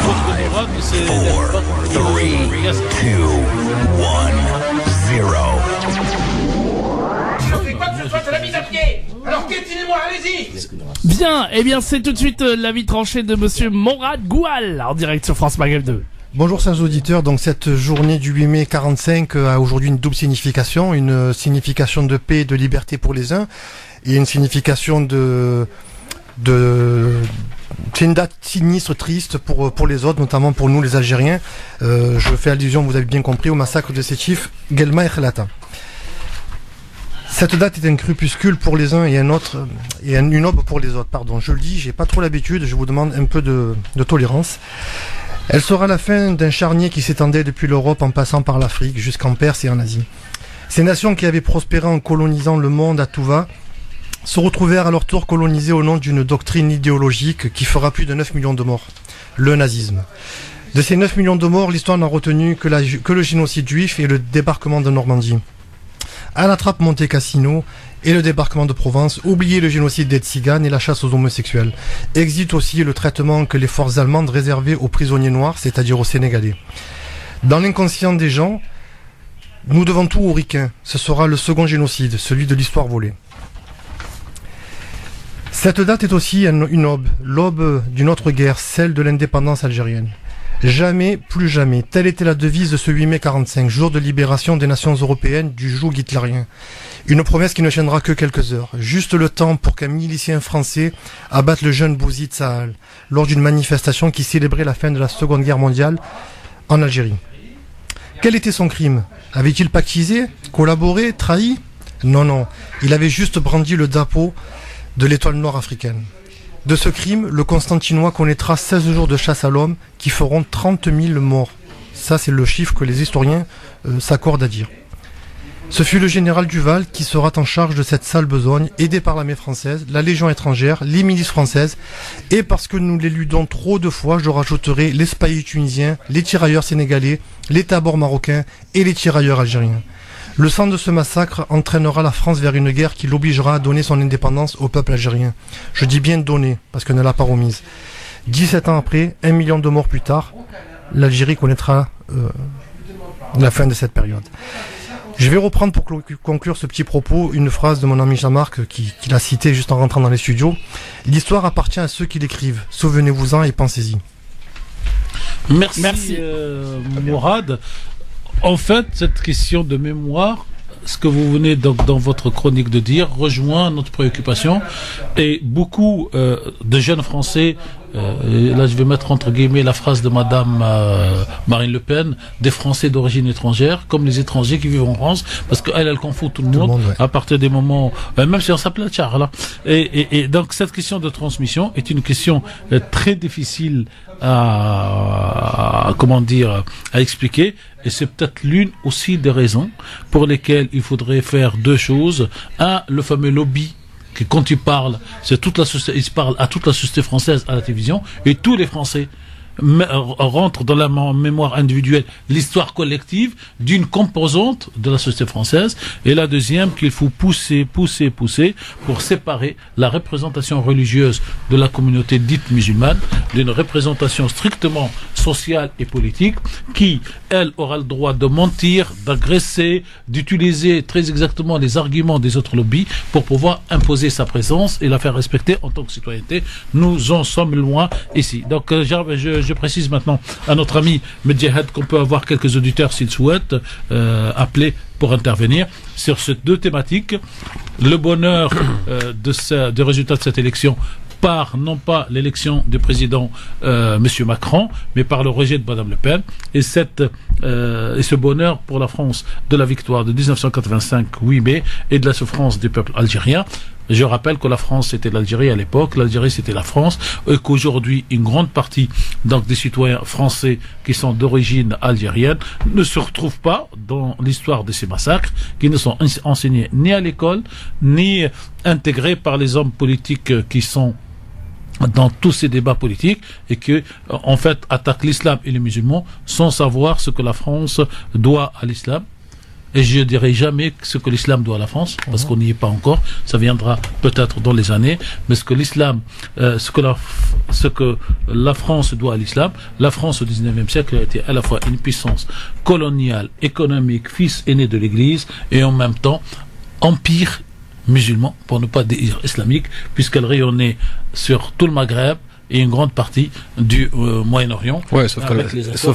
Mourad, c'est 4, 3, 2, 1, 0. C'est quoi que ce soit, c'est la mise à pied. Alors piétinez-moi, allez-y. Bien, eh bien c'est tout de suite l'avis tranché de monsieur Mourad Goual en direct sur France Maghreb 2. Bonjour chers auditeurs, donc cette journée du 8 mai 45 a aujourd'hui une double signification, une signification de paix et de liberté pour les uns et une signification c'est une date sinistre, triste pour les autres, notamment pour nous les Algériens. Je fais allusion, vous avez bien compris, au massacre de Sétif, Guelma et Khelata. Cette date est un crépuscule pour les uns et une aube pour les autres. Pardon, je le dis, j'ai pas trop l'habitude, je vous demande un peu de tolérance. Elle sera la fin d'un charnier qui s'étendait depuis l'Europe en passant par l'Afrique jusqu'en Perse et en Asie. Ces nations qui avaient prospéré en colonisant le monde à tout va se retrouvèrent à leur tour colonisées au nom d'une doctrine idéologique qui fera plus de 9 millions de morts, le nazisme. De ces 9 millions de morts, l'histoire n'a retenu que le génocide juif et le débarquement de Normandie. À la trappe Monte Cassino et le débarquement de Provence, oubliez le génocide des Tziganes et la chasse aux homosexuels. Existe aussi le traitement que les forces allemandes réservaient aux prisonniers noirs, c'est-à-dire aux Sénégalais. Dans l'inconscient des gens, nous devons tout aux ricains. Ce sera le second génocide, celui de l'histoire volée. Cette date est aussi une aube, l'aube d'une autre guerre, celle de l'indépendance algérienne. Jamais, plus jamais. Telle était la devise de ce 8 mai 45, jour de libération des nations européennes du joug hitlérien. Une promesse qui ne tiendra que quelques heures. Juste le temps pour qu'un milicien français abatte le jeune Bouzid Sahal lors d'une manifestation qui célébrait la fin de la Seconde Guerre mondiale en Algérie. Quel était son crime? Avait-il pactisé, collaboré, trahi? Non, non. Il avait juste brandi le drapeau de l'étoile noire africaine. De ce crime, le Constantinois connaîtra 16 jours de chasse à l'homme qui feront 30 000 morts. Ça, c'est le chiffre que les historiens s'accordent à dire. Ce fut le général Duval qui sera en charge de cette sale besogne, aidé par l'armée française, la Légion étrangère, les milices françaises, et parce que nous l'éludons trop de fois, je rajouterai les spahis tunisiens, les tirailleurs sénégalais, les tabors marocains et les tirailleurs algériens. Le sang de ce massacre entraînera la France vers une guerre qui l'obligera à donner son indépendance au peuple algérien. Je dis bien donner, parce qu'elle ne l'a pas remise. 17 ans après, 1 million de morts plus tard, l'Algérie connaîtra la fin de cette période. Je vais reprendre pour conclure ce petit propos une phrase de mon ami Jean-Marc qui l'a cité juste en rentrant dans les studios. L'histoire appartient à ceux qui l'écrivent. Souvenez-vous-en et pensez-y. Merci. Mourad. En fait, cette question de mémoire, ce que vous venez donc dans votre chronique de dire rejoint notre préoccupation, et beaucoup de jeunes Français, et là je vais mettre entre guillemets la phrase de Madame Marine Le Pen, des Français d'origine étrangère, comme les étrangers qui vivent en France, parce qu'elle confond tout le monde ouais. À partir des moments, même si on s'appelle Charles. Et donc cette question de transmission est une question très difficile à expliquer, et c'est peut-être l'une aussi des raisons pour lesquelles il faudrait faire deux choses. Un, le fameux lobby, que quand il parle, c'est toute la société, il parle à toute la société française à la télévision, et tous les Français rentrent dans la mémoire individuelle l'histoire collective d'une composante de la société française. Et la deuxième, qu'il faut pousser pour séparer la représentation religieuse de la communauté dite musulmane d'une représentation strictement sociale et politique qui, elle, aura le droit de mentir, d'agresser, d'utiliser très exactement les arguments des autres lobbies pour pouvoir imposer sa présence et la faire respecter en tant que citoyenneté. Nous en sommes loin ici. Donc je précise maintenant à notre ami Medjehed qu'on peut avoir quelques auditeurs s'ils souhaitent appeler pour intervenir sur ces deux thématiques. Le bonheur des résultats de cette élection par non pas l'élection du président Monsieur Macron, mais par le rejet de Madame Le Pen, et ce bonheur pour la France de la victoire de 1985 8 mai et de la souffrance du peuple algérien. Je rappelle que la France c'était l'Algérie à l'époque, l'Algérie c'était la France, et qu'aujourd'hui une grande partie donc des citoyens français qui sont d'origine algérienne ne se retrouvent pas dans l'histoire de ces massacres, qui ne sont enseignés ni à l'école, ni intégrés par les hommes politiques qui sont dans tous ces débats politiques, et que en fait attaquent l'islam et les musulmans sans savoir ce que la France doit à l'islam. Et je dirais jamais ce que l'islam doit à la France, parce qu'on n'y est pas encore. Ça viendra peut-être dans les années. Mais ce que l'islam, ce que la France doit à l'islam, la France au 19e siècle a été à la fois une puissance coloniale, économique, fils aîné de l'Église, et en même temps empire musulman, pour ne pas dire islamique, puisqu'elle rayonnait sur tout le Maghreb et une grande partie du Moyen-Orient. Ouais, sauf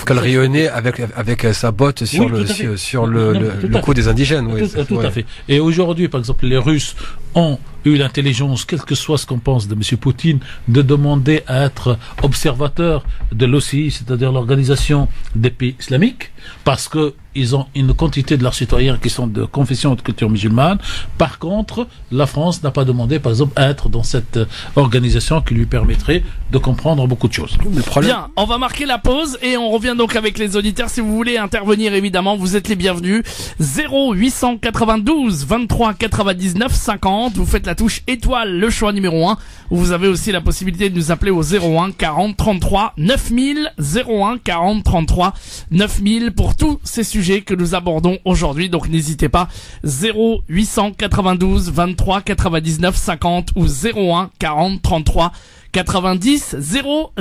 qu'elle rayonnait avec sa botte sur le cou des indigènes. Oui, tout à fait. Et aujourd'hui, par exemple, les Russes ont eu l'intelligence, quel que soit ce qu'on pense de M. Poutine, de demander à être observateur de l'OCI, c'est-à-dire l'organisation des pays islamiques, parce que ils ont une quantité de leurs citoyens qui sont de confession et de culture musulmane. Par contre, la France n'a pas demandé, par exemple, à être dans cette organisation qui lui permettrait de comprendre beaucoup de choses. Bien, on va marquer la pause et on revient donc avec les auditeurs. Si vous voulez intervenir, évidemment, vous êtes les bienvenus. 0892 23 99 50. Vous faites la touche étoile, le choix numéro 1. Vous avez aussi la possibilité de nous appeler au 01 40 33 9000. 01 40 33 9000 pour tous ces sujets que nous abordons aujourd'hui. Donc n'hésitez pas. 0892 23 99 50 ou 01 40 33 90 00.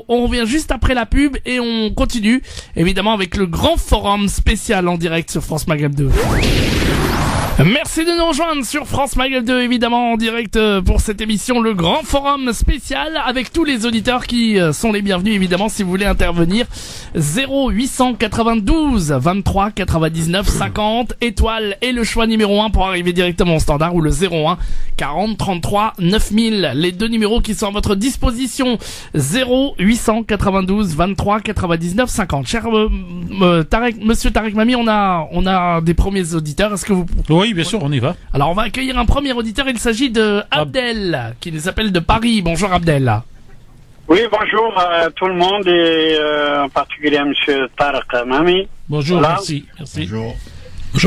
On revient juste après la pub et on continue évidemment avec le grand forum spécial en direct sur France Maghreb 2. Merci de nous rejoindre sur France Maghreb 2, évidemment en direct pour cette émission, le grand forum spécial avec tous les auditeurs qui sont les bienvenus, évidemment, si vous voulez intervenir. 0892 23 99 50 étoile et le choix numéro 1 pour arriver directement au standard, ou le 01 40 33 9000, les deux numéros qui sont à votre disposition. 0892 23 99 50. Cher Monsieur Tarek Mami, on a des premiers auditeurs. Est-ce que vous... Oui, bien sûr, on y va. Alors on va accueillir un premier auditeur, il s'agit de Abdel, qui nous appelle de Paris. Bonjour Abdel. Oui, bonjour à tout le monde et en particulier à Monsieur Tarek Mami. Bonjour, voilà. Merci. Bonjour.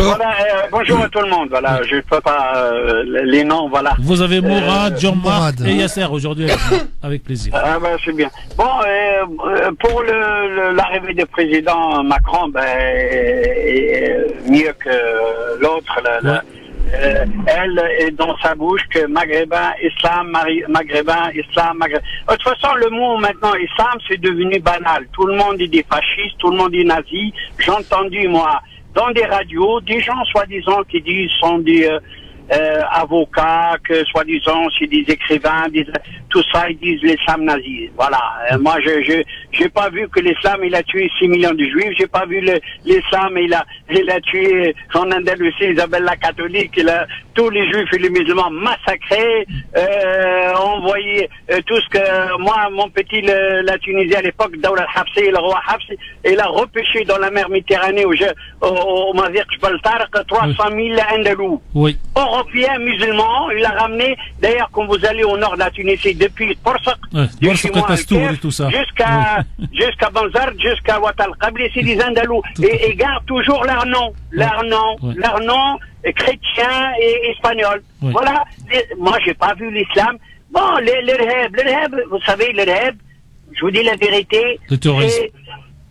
Voilà, bonjour à tout le monde. Voilà, je peux pas les noms, voilà. Vous avez Mourad, Jean-Marc et Yasser aujourd'hui avec plaisir. Ah ben c'est bien. Bon, pour l'arrivée du président Macron, mieux que l'autre. Elle est dans sa bouche que maghrébin, islam, maghrébin, islam, maghrébin. De toute façon, le mot maintenant islam, c'est devenu banal. Tout le monde dit des fascistes, tout le monde dit nazis. J'ai entendu, moi, dans des radios, des gens soi-disant qui disent sont des avocats, que soi-disant c'est des écrivains, tout ça, ils disent l'islam nazi. Voilà. Moi, j'ai pas vu que l'islam il a tué 6 millions de juifs. J'ai pas vu l'islam il a tué en Andalousie, Isabelle la catholique, tous les juifs et les musulmans massacrés. On voyait tout ce que moi, mon petit, la Tunisie à l'époque, Daoula Hafsi, le roi Hafsi, il a repêché dans la mer Méditerranée au Mazir Jbaltar 300 000 Andalous. Oui. Européens, musulmans, il a ramené, d'ailleurs, quand vous allez au nord de la Tunisie, depuis Porsak, jusqu'à Banzard, jusqu'à Ouattal Qabli, c'est des Andalous. Et ils gardent toujours leur nom chrétien et espagnol. Oui. Voilà. Moi, j'ai pas vu l'islam. Bon, l'Irhab, vous savez, l'Irhab, je vous dis la vérité. Le terrorisme.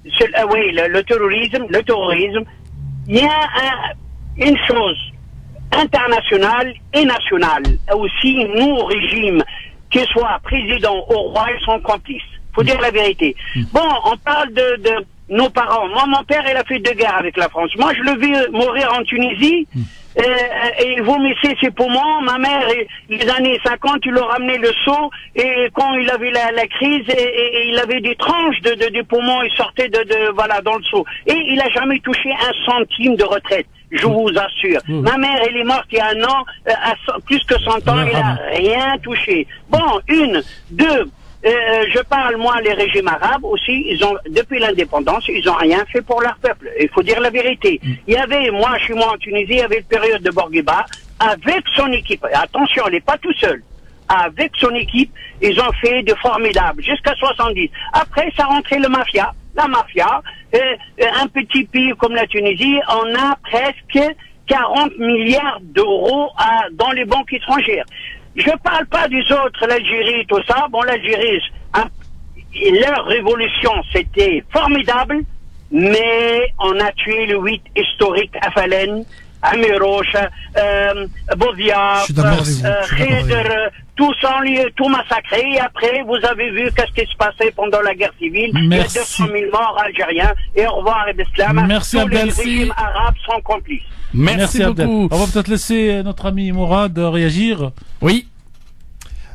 Oui, le terrorisme. Il y a une chose internationale et nationale. Aussi, nous, au régime, qu'ils soient président ou roi, ils sont complices. Faut dire la vérité. Bon, on parle de nos parents. Moi, mon père, il a fait 2 guerres avec la France. Moi, je le vis mourir en Tunisie. Et il vomissait ses poumons. Ma mère, les années 50, il leur ramenait le seau, et quand il avait la crise, et il avait des tranches de poumons, il sortait voilà, dans le seau. Et il a jamais touché 1 centime de retraite. Je vous assure. Ma mère, elle est morte il y a 1 an, à plus que 100 ans, il a rien touché. Bon, 1, 2, je parle, moi, les régimes arabes aussi, depuis l'indépendance, ils ont rien fait pour leur peuple. Il faut dire la vérité. Il y avait, moi, chez moi en Tunisie, il y avait une période de Bourguiba, avec son équipe. Attention, elle n'est pas tout seul. Avec son équipe, ils ont fait de formidables, jusqu'à 70. Après, ça rentrait la mafia. Un petit pays comme la Tunisie, on a presque 40 milliards d'euros dans les banques étrangères. Je parle pas des autres, l'Algérie, tout ça. Bon, l'Algérie, leur révolution, c'était formidable, mais on a tué le 8 historique à Falen, à Miroche, Boudiaf, Kheder, tout massacré. Et après, vous avez vu qu'est-ce qui se passait pendant la guerre civile. Merci. Il y a 200 000 morts algériens. Et au revoir, l'islam. Merci, tous les Abdelsi. régimes arabes sont complices. Merci beaucoup. On va peut-être laisser notre ami Mourad réagir. Oui.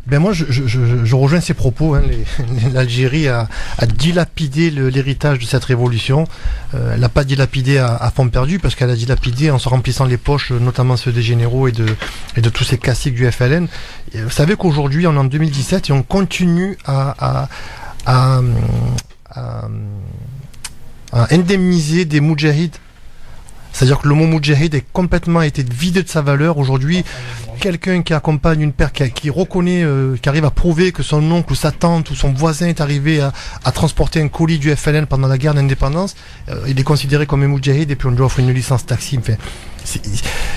Ben moi, je rejoins ces propos. Hein. L'Algérie a dilapidé l'héritage de cette révolution. Elle n'a pas dilapidé à fond perdu, parce qu'elle a dilapidé en se remplissant les poches, notamment ceux des généraux et de tous ces classiques du FLN. Et vous savez qu'aujourd'hui, on est en 2017 et on continue à indemniser des moudjahids. C'est-à-dire que le mot moudjahid est complètement été vidé de sa valeur. Aujourd'hui, quelqu'un qui accompagne une paire, qui reconnaît, qui arrive à prouver que son oncle ou sa tante ou son voisin est arrivé à transporter un colis du FLN pendant la guerre d'indépendance, il est considéré comme un moudjahid et puis on lui offre une licence taxi. Enfin,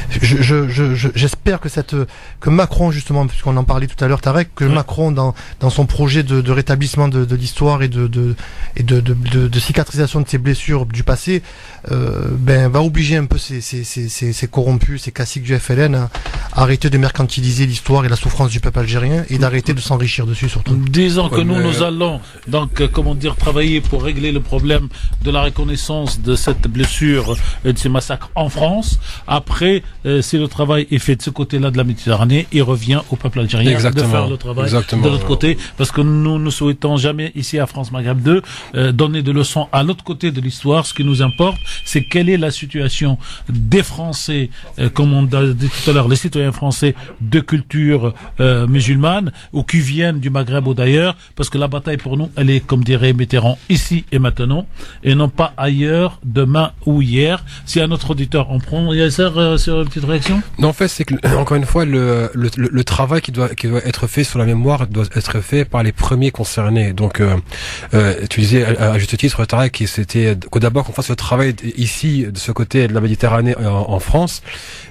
j'espère que Macron, justement, puisqu'on en parlait tout à l'heure, Tarek, que Macron, dans son projet de rétablissement de l'histoire et de cicatrisation de ses blessures du passé, va obliger un peu ces corrompus, ces classiques du FLN à arrêter de mercantiliser l'histoire et la souffrance du peuple algérien et d'arrêter de s'enrichir dessus, surtout. Disons que nous allons donc, travailler pour régler le problème de la reconnaissance de cette blessure et de ces massacres en France. Après, si le travail est fait de ce côté-là de la Méditerranée, il revient au peuple algérien de faire le travail de l'autre côté, parce que nous ne souhaitons jamais, ici à France Maghreb 2, donner de leçons à l'autre côté de l'histoire. Ce qui nous importe, c'est quelle est la situation des Français, comme on a dit tout à l'heure, les citoyens français de culture musulmane, ou qui viennent du Maghreb ou d'ailleurs, parce que la bataille pour nous, elle est, comme dirait Mitterrand, ici et maintenant, et non pas ailleurs, demain ou hier. Si un autre auditeur en prend, Yasser, sur une petite réaction? Non, en fait, c'est que, encore une fois, le travail qui doit être fait sur la mémoire doit être fait par les premiers concernés. Donc, tu disais à juste titre, Tarek, que c'était qu'au d'abord qu'on fasse le travail ici, de ce côté de la Méditerranée en France,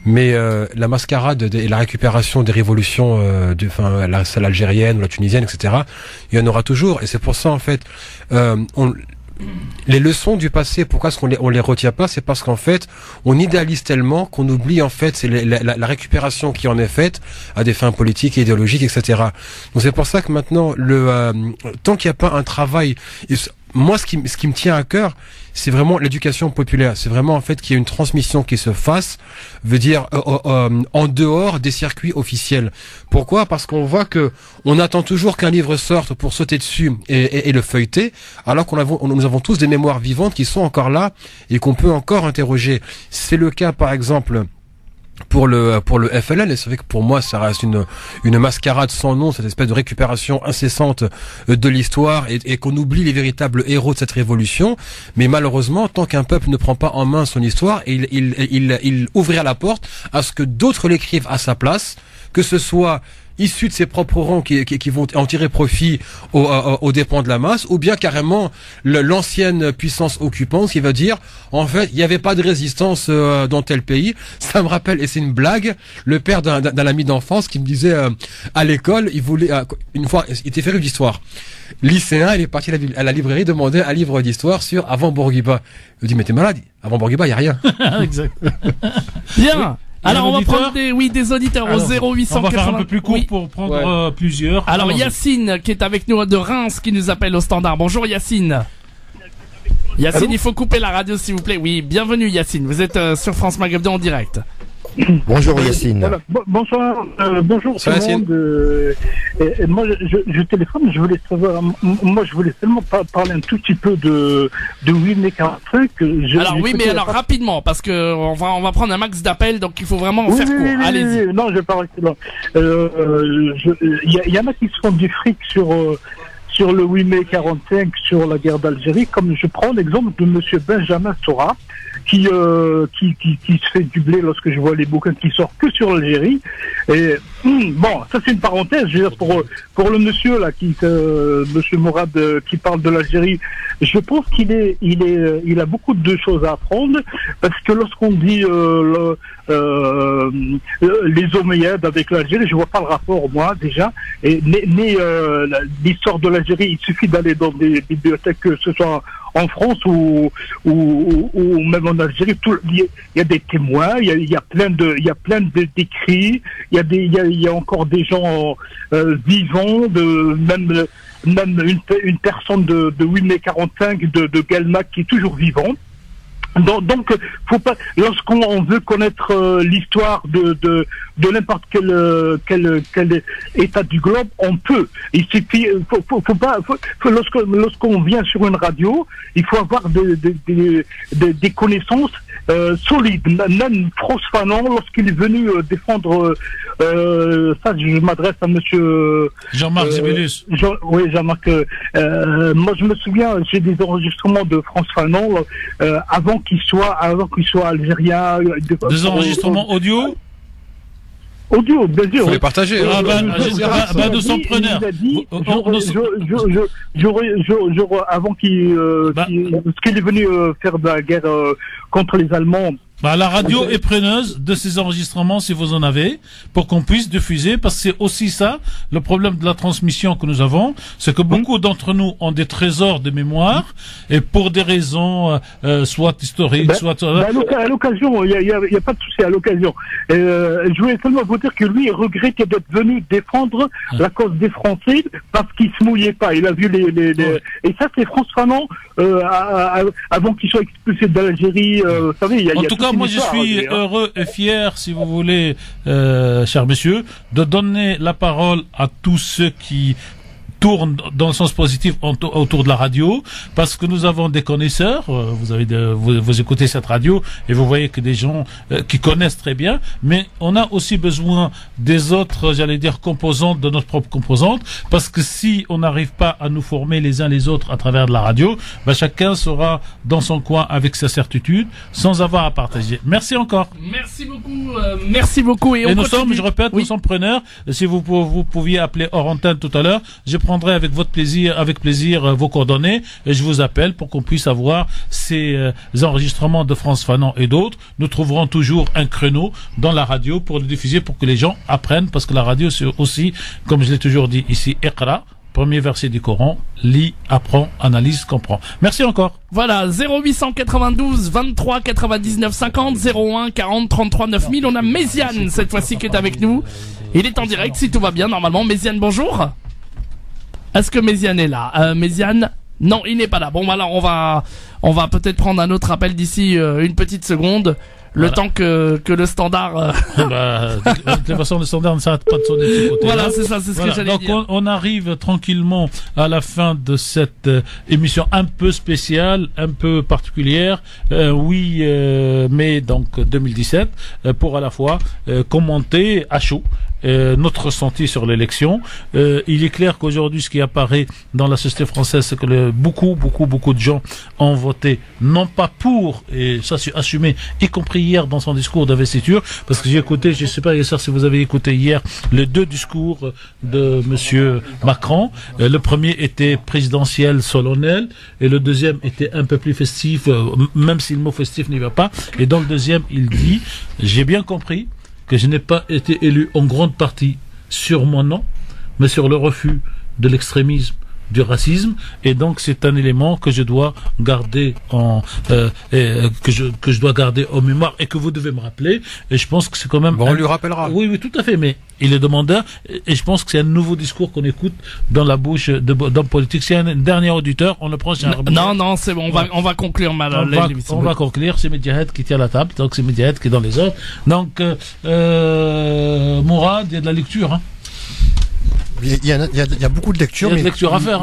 mais la mascarade et la récupération des révolutions, celle algérienne ou la tunisienne, etc., il y en aura toujours. Et c'est pour ça, en fait, les leçons du passé, pourquoi est-ce qu'on les retient pas? C'est parce qu'en fait, on idéalise tellement qu'on oublie en fait c'est la récupération qui en est faite à des fins politiques et idéologiques, etc. Donc c'est pour ça que maintenant, tant qu'il n'y a pas un travail, moi, ce qui me tient à cœur, c'est vraiment l'éducation populaire. C'est vraiment en fait qu'il y ait une transmission qui se fasse, veut dire en dehors des circuits officiels. Pourquoi ? Parce qu'on voit que on attend toujours qu'un livre sorte pour sauter dessus et le feuilleter, alors nous avons tous des mémoires vivantes qui sont encore là et qu'on peut encore interroger. C'est le cas, par exemple, pour le FLN, et c'est vrai que pour moi ça reste une mascarade sans nom, cette espèce de récupération incessante de l'histoire et qu'on oublie les véritables héros de cette révolution. Mais malheureusement, tant qu'un peuple ne prend pas en main son histoire, il ouvrira la porte à ce que d'autres l'écrivent à sa place, que ce soit issus de ses propres rangs qui vont en tirer profit aux dépens de la masse, ou bien carrément l'ancienne puissance occupante qui va dire en fait il n'y avait pas de résistance dans tel pays. Ça me rappelle, et c'est une blague, le père d'un ami d'enfance qui me disait à l'école, il voulait une fois, il était féru d'histoire. Lycéen, il est parti à la librairie demander un livre d'histoire sur avant Bourguiba. Il me dit mais t'es malade, avant Bourguiba il y a rien. Exact. Bien. Alors on va prendre des auditeurs au 0880. On va faire un peu plus court pour prendre plusieurs. Alors Yacine qui est avec nous de Reims qui nous appelle au standard. Bonjour Yacine. Yacine, allô, il faut couper la radio s'il vous plaît. Oui, bienvenue Yacine. Vous êtes sur France Maghreb 2 en direct. Bonjour Yacine. Voilà. Bonsoir, bonjour tout le monde. Et moi, je téléphone, je voulais savoir, moi je voulais seulement parler un tout petit peu de 8 mai 45. Alors oui, mais alors rapidement, parce que on va prendre un max d'appels, donc il faut vraiment faire court. Allez-y. Oui, non, je vais pas rester là. Il y en a qui se font du fric sur le 8 mai 45, sur la guerre d'Algérie, comme je prends l'exemple de monsieur Benjamin Sora, qui se fait du blé lorsque je vois les bouquins qui sortent que sur l'Algérie. Et bon, ça c'est une parenthèse. Je veux dire, pour le monsieur là, monsieur Mourad, qui parle de l'Algérie, je pense il a beaucoup de choses à apprendre, parce que lorsqu'on dit les Omeyyades avec l'Algérie, je vois pas le rapport moi déjà. Mais l'histoire de l'Algérie, il suffit d'aller dans des bibliothèques, que ce soit en France ou même en Algérie, il y a des témoins, il y a plein d'écrits, il y a encore des gens vivants, même une personne de 8 mai 45 de Galmac qui est toujours vivant. Donc, faut pas, lorsqu'on veut connaître l'histoire de n'importe quel état du globe, on peut. Il suffit, lorsqu'on vient sur une radio, il faut avoir des connaissances solides. Même France Fanon, lorsqu'il est venu défendre, ça, je m'adresse à monsieur Jean-Marc Zébulus. Oui, Jean-Marc. Moi, je me souviens, j'ai des enregistrements de France Fanon avant qu'il soit algérien. Des enregistrements audio? Audio, bien sûr. Faut les partager. Nous sommes preneurs. Avant qu'il est venu faire de la guerre contre les Allemands. La radio est preneuse de ces enregistrements, si vous en avez, pour qu'on puisse diffuser, parce que c'est aussi ça, le problème de la transmission que nous avons, c'est que beaucoup d'entre nous ont des trésors de mémoire, et pour des raisons, soit historiques, soit... à l'occasion, il y a pas de souci, à l'occasion. Je voulais seulement vous dire que lui, il regrettait d'être venu défendre la cause des Français, parce qu'il se mouillait pas. Il a vu et ça, c'est France Fanon, avant qu'il soit expulsé de l'Algérie, vous savez, il y a moi, je suis heureux et fier, si vous voulez, chers messieurs, de donner la parole à tous ceux qui tourne dans le sens positif autour de la radio, parce que nous avons des connaisseurs. Vous écoutez cette radio et vous voyez que des gens qui connaissent très bien, mais on a aussi besoin des autres, j'allais dire, composantes de notre propre composante, parce que si on n'arrive pas à nous former les uns les autres à travers de la radio, chacun sera dans son coin avec sa certitude, sans avoir à partager. Merci encore. Merci beaucoup. Merci beaucoup. Et nous sommes, je répète, nous sommes preneurs. Si vous pouviez appeler hors antenne tout à l'heure, je prendrai avec plaisir vos coordonnées et je vous appelle pour qu'on puisse avoir ces enregistrements de France Fanon et d'autres. Nous trouverons toujours un créneau dans la radio pour le diffuser, pour que les gens apprennent, parce que la radio c'est aussi, comme je l'ai toujours dit ici, Iqra, premier verset du Coran, lis, apprends, analyse, comprends. Merci encore. Voilà, 0892 23 99 50 01 40 33 9000. On a Méziane cette fois-ci qui est avec nous. Il est en direct si tout va bien normalement. Méziane, bonjour. Est-ce que Méziane est là? Méziane, Non, il n'est pas là. Bon, alors on va peut-être prendre un autre appel d'ici une petite seconde. Le temps que le standard... de toute façon, le standard ne s'arrête pas de sonner de ce côté. Voilà, c'est ça, c'est ce que j'allais dire. Donc on arrive tranquillement à la fin de cette émission un peu spéciale, un peu particulière. Mais donc 2017, pour à la fois commenter à chaud notre ressenti sur l'élection. Il est clair qu'aujourd'hui, ce qui apparaît dans la société française, c'est que beaucoup de gens ont voté non pas pour, et ça c'est assumé, y compris hier dans son discours d'investiture, parce que j'ai écouté, je ne sais pas si vous avez écouté hier les deux discours de monsieur Macron. Le premier était présidentiel solennel et le deuxième était un peu plus festif, même si le mot festif n'y va pas. Et dans le deuxième, il dit, j'ai bien compris que je n'ai pas été élu en grande partie sur mon nom, mais sur le refus de l'extrémisme, du racisme, et donc c'est un élément que je dois garder que je dois garder en mémoire et que vous devez me rappeler. Et je pense que c'est quand même. Bon, on lui rappellera. Oui, tout à fait. Mais il est demandeur, et je pense que c'est un nouveau discours qu'on écoute dans la bouche d'hommes politiques. C'est un dernier auditeur, on le prend. Non, c'est bon. On va conclure, madame. On va conclure. C'est Medjahed qui tient la table, donc c'est Medjahed qui est dans les ordres. Donc, Mourad, il y a de la lecture, hein. Il y a beaucoup de lectures,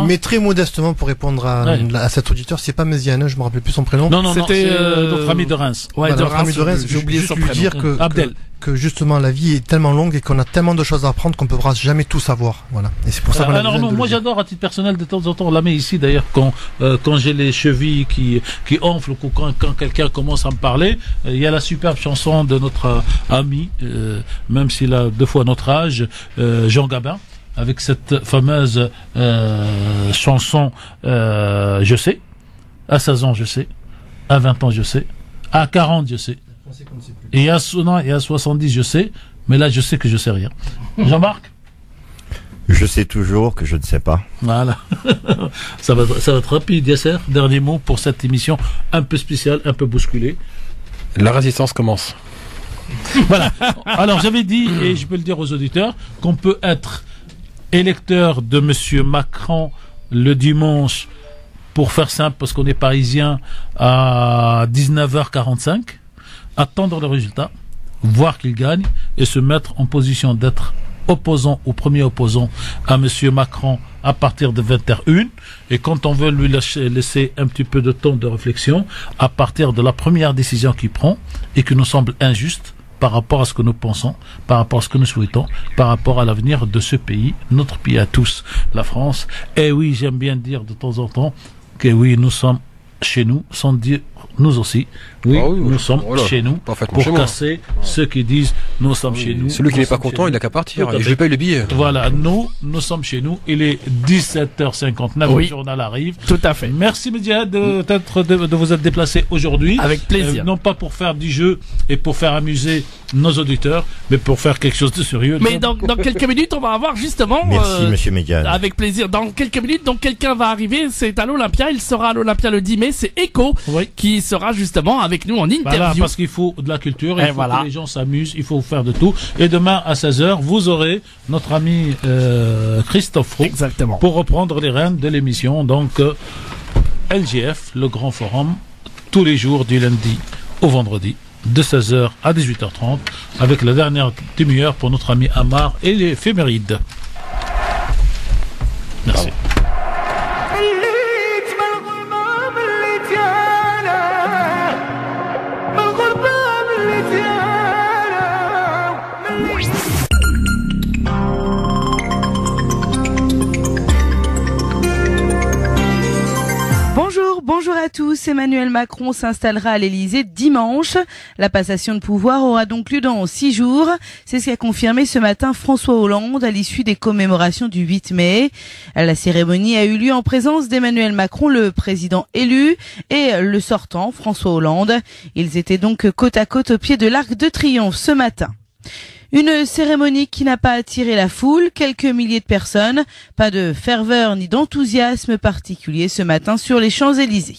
mais très modestement pour répondre à cet auditeur, c'est pas Méziane, je me rappelle plus son prénom. Non, c'était notre ami de Reims. Ouais, voilà, notre ami de Reims. J'ai oublié son prénom. Dire que justement la vie est tellement longue et qu'on a tellement de choses à apprendre qu'on ne pourra jamais tout savoir. Voilà. Et c'est pour ça qu'on a besoin de moi j'adore à titre personnel de temps en temps, on la met ici d'ailleurs quand j'ai les chevilles qui enflent ou quand quelqu'un commence à me parler, il y a la superbe chanson de notre ami, même s'il a 2 fois notre âge, Jean Gabin, avec cette fameuse chanson je sais, à 16 ans je sais, à 20 ans je sais, à 40 je sais, et à 70 je sais, mais là je sais que je sais rien. Jean-Marc? Je sais toujours que je ne sais pas. Voilà. ça va être rapide, Yasser. Dernier mot pour cette émission un peu spéciale, un peu bousculée. La résistance commence. Voilà. Alors j'avais dit, et je peux le dire aux auditeurs, qu'on peut être électeur de monsieur Macron le dimanche, pour faire simple, parce qu'on est parisien, à 19h45, attendre le résultat, voir qu'il gagne, et se mettre en position d'être opposant ou premier opposant à monsieur Macron à partir de 20h01, et quand on veut lui laisser un petit peu de temps de réflexion, à partir de la première décision qu'il prend, et qui nous semble injuste, par rapport à ce que nous pensons, par rapport à ce que nous souhaitons, par rapport à l'avenir de ce pays, notre pays à tous, la France. Et oui, j'aime bien dire de temps en temps que oui, nous sommes chez nous, sans dire nous aussi. Oui, nous sommes chez nous, pour casser ceux qui disent nous sommes chez nous. Celui qui n'est pas content, il n'a qu'à partir. Et je paye le billet. Voilà, nous sommes chez nous. Il est 17h59, le journal arrive. Tout à fait. Merci Medjahed de vous être déplacé aujourd'hui. Avec plaisir. Non pas pour faire du jeu et pour faire amuser nos auditeurs, mais pour faire quelque chose de sérieux. Mais dans quelques minutes, on va avoir justement... Merci monsieur Medjahed. Avec plaisir. Dans quelques minutes, donc quelqu'un va arriver, c'est à l'Olympia, il sera à l'Olympia le 10 mai, c'est Echo qui sera justement avec nous en interview. Voilà, parce qu'il faut de la culture, il faut que les gens s'amusent, il faut faire de tout. Et demain à 16h, vous aurez notre ami Christophe Roux. Exactement. Pour reprendre les rênes de l'émission. Donc LGF, le grand forum, tous les jours du lundi au vendredi, de 16h à 18h30, avec la dernière demi-heure pour notre ami Amar et l'éphéméride. Merci. Bonjour à tous. Emmanuel Macron s'installera à l'Elysée dimanche. La passation de pouvoir aura donc lieu dans 6 jours. C'est ce qu'a confirmé ce matin François Hollande à l'issue des commémorations du 8 mai. La cérémonie a eu lieu en présence d'Emmanuel Macron, le président élu, et le sortant, François Hollande. Ils étaient donc côte à côte au pied de l'Arc de Triomphe ce matin. Une cérémonie qui n'a pas attiré la foule, quelques milliers de personnes, pas de ferveur ni d'enthousiasme particulier ce matin sur les Champs-Élysées.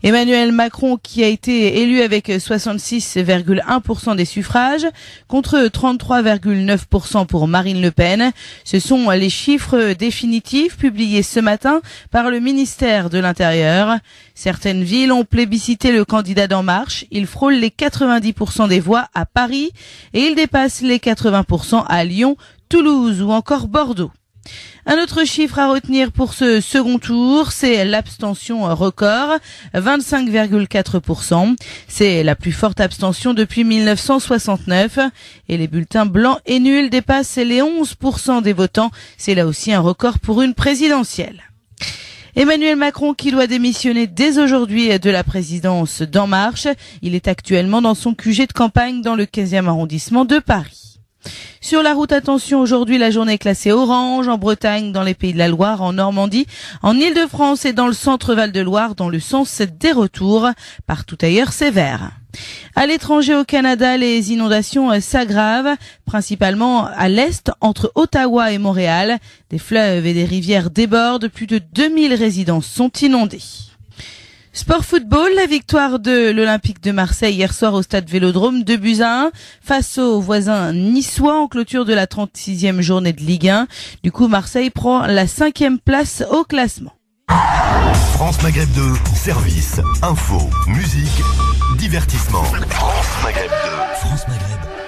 Emmanuel Macron qui a été élu avec 66,1% des suffrages contre 33,9% pour Marine Le Pen. Ce sont les chiffres définitifs publiés ce matin par le ministère de l'Intérieur. Certaines villes ont plébiscité le candidat d'En Marche. Il frôle les 90% des voix à Paris et il dépasse les 80% à Lyon, Toulouse ou encore Bordeaux. Un autre chiffre à retenir pour ce second tour, c'est l'abstention record, 25,4%. C'est la plus forte abstention depuis 1969 et les bulletins blancs et nuls dépassent les 11% des votants. C'est là aussi un record pour une présidentielle. Emmanuel Macron qui doit démissionner dès aujourd'hui de la présidence d'En Marche. Il est actuellement dans son QG de campagne dans le 15e arrondissement de Paris. Sur la route, attention, aujourd'hui la journée est classée orange en Bretagne, dans les Pays de la Loire, en Normandie, en Île-de-France et dans le centre Val-de-Loire dans le sens des retours. Partout ailleurs, c'est vert. À l'étranger, au Canada, les inondations s'aggravent, principalement à l'est, entre Ottawa et Montréal. Des fleuves et des rivières débordent, plus de 2000 résidences sont inondées. Sport football, la victoire de l'Olympique de Marseille hier soir au stade Vélodrome 2-1 face aux voisins niçois en clôture de la 36e journée de Ligue 1. Du coup, Marseille prend la 5e place au classement. France Maghreb 2, service, info, musique, divertissement. France Maghreb 2. France Maghreb.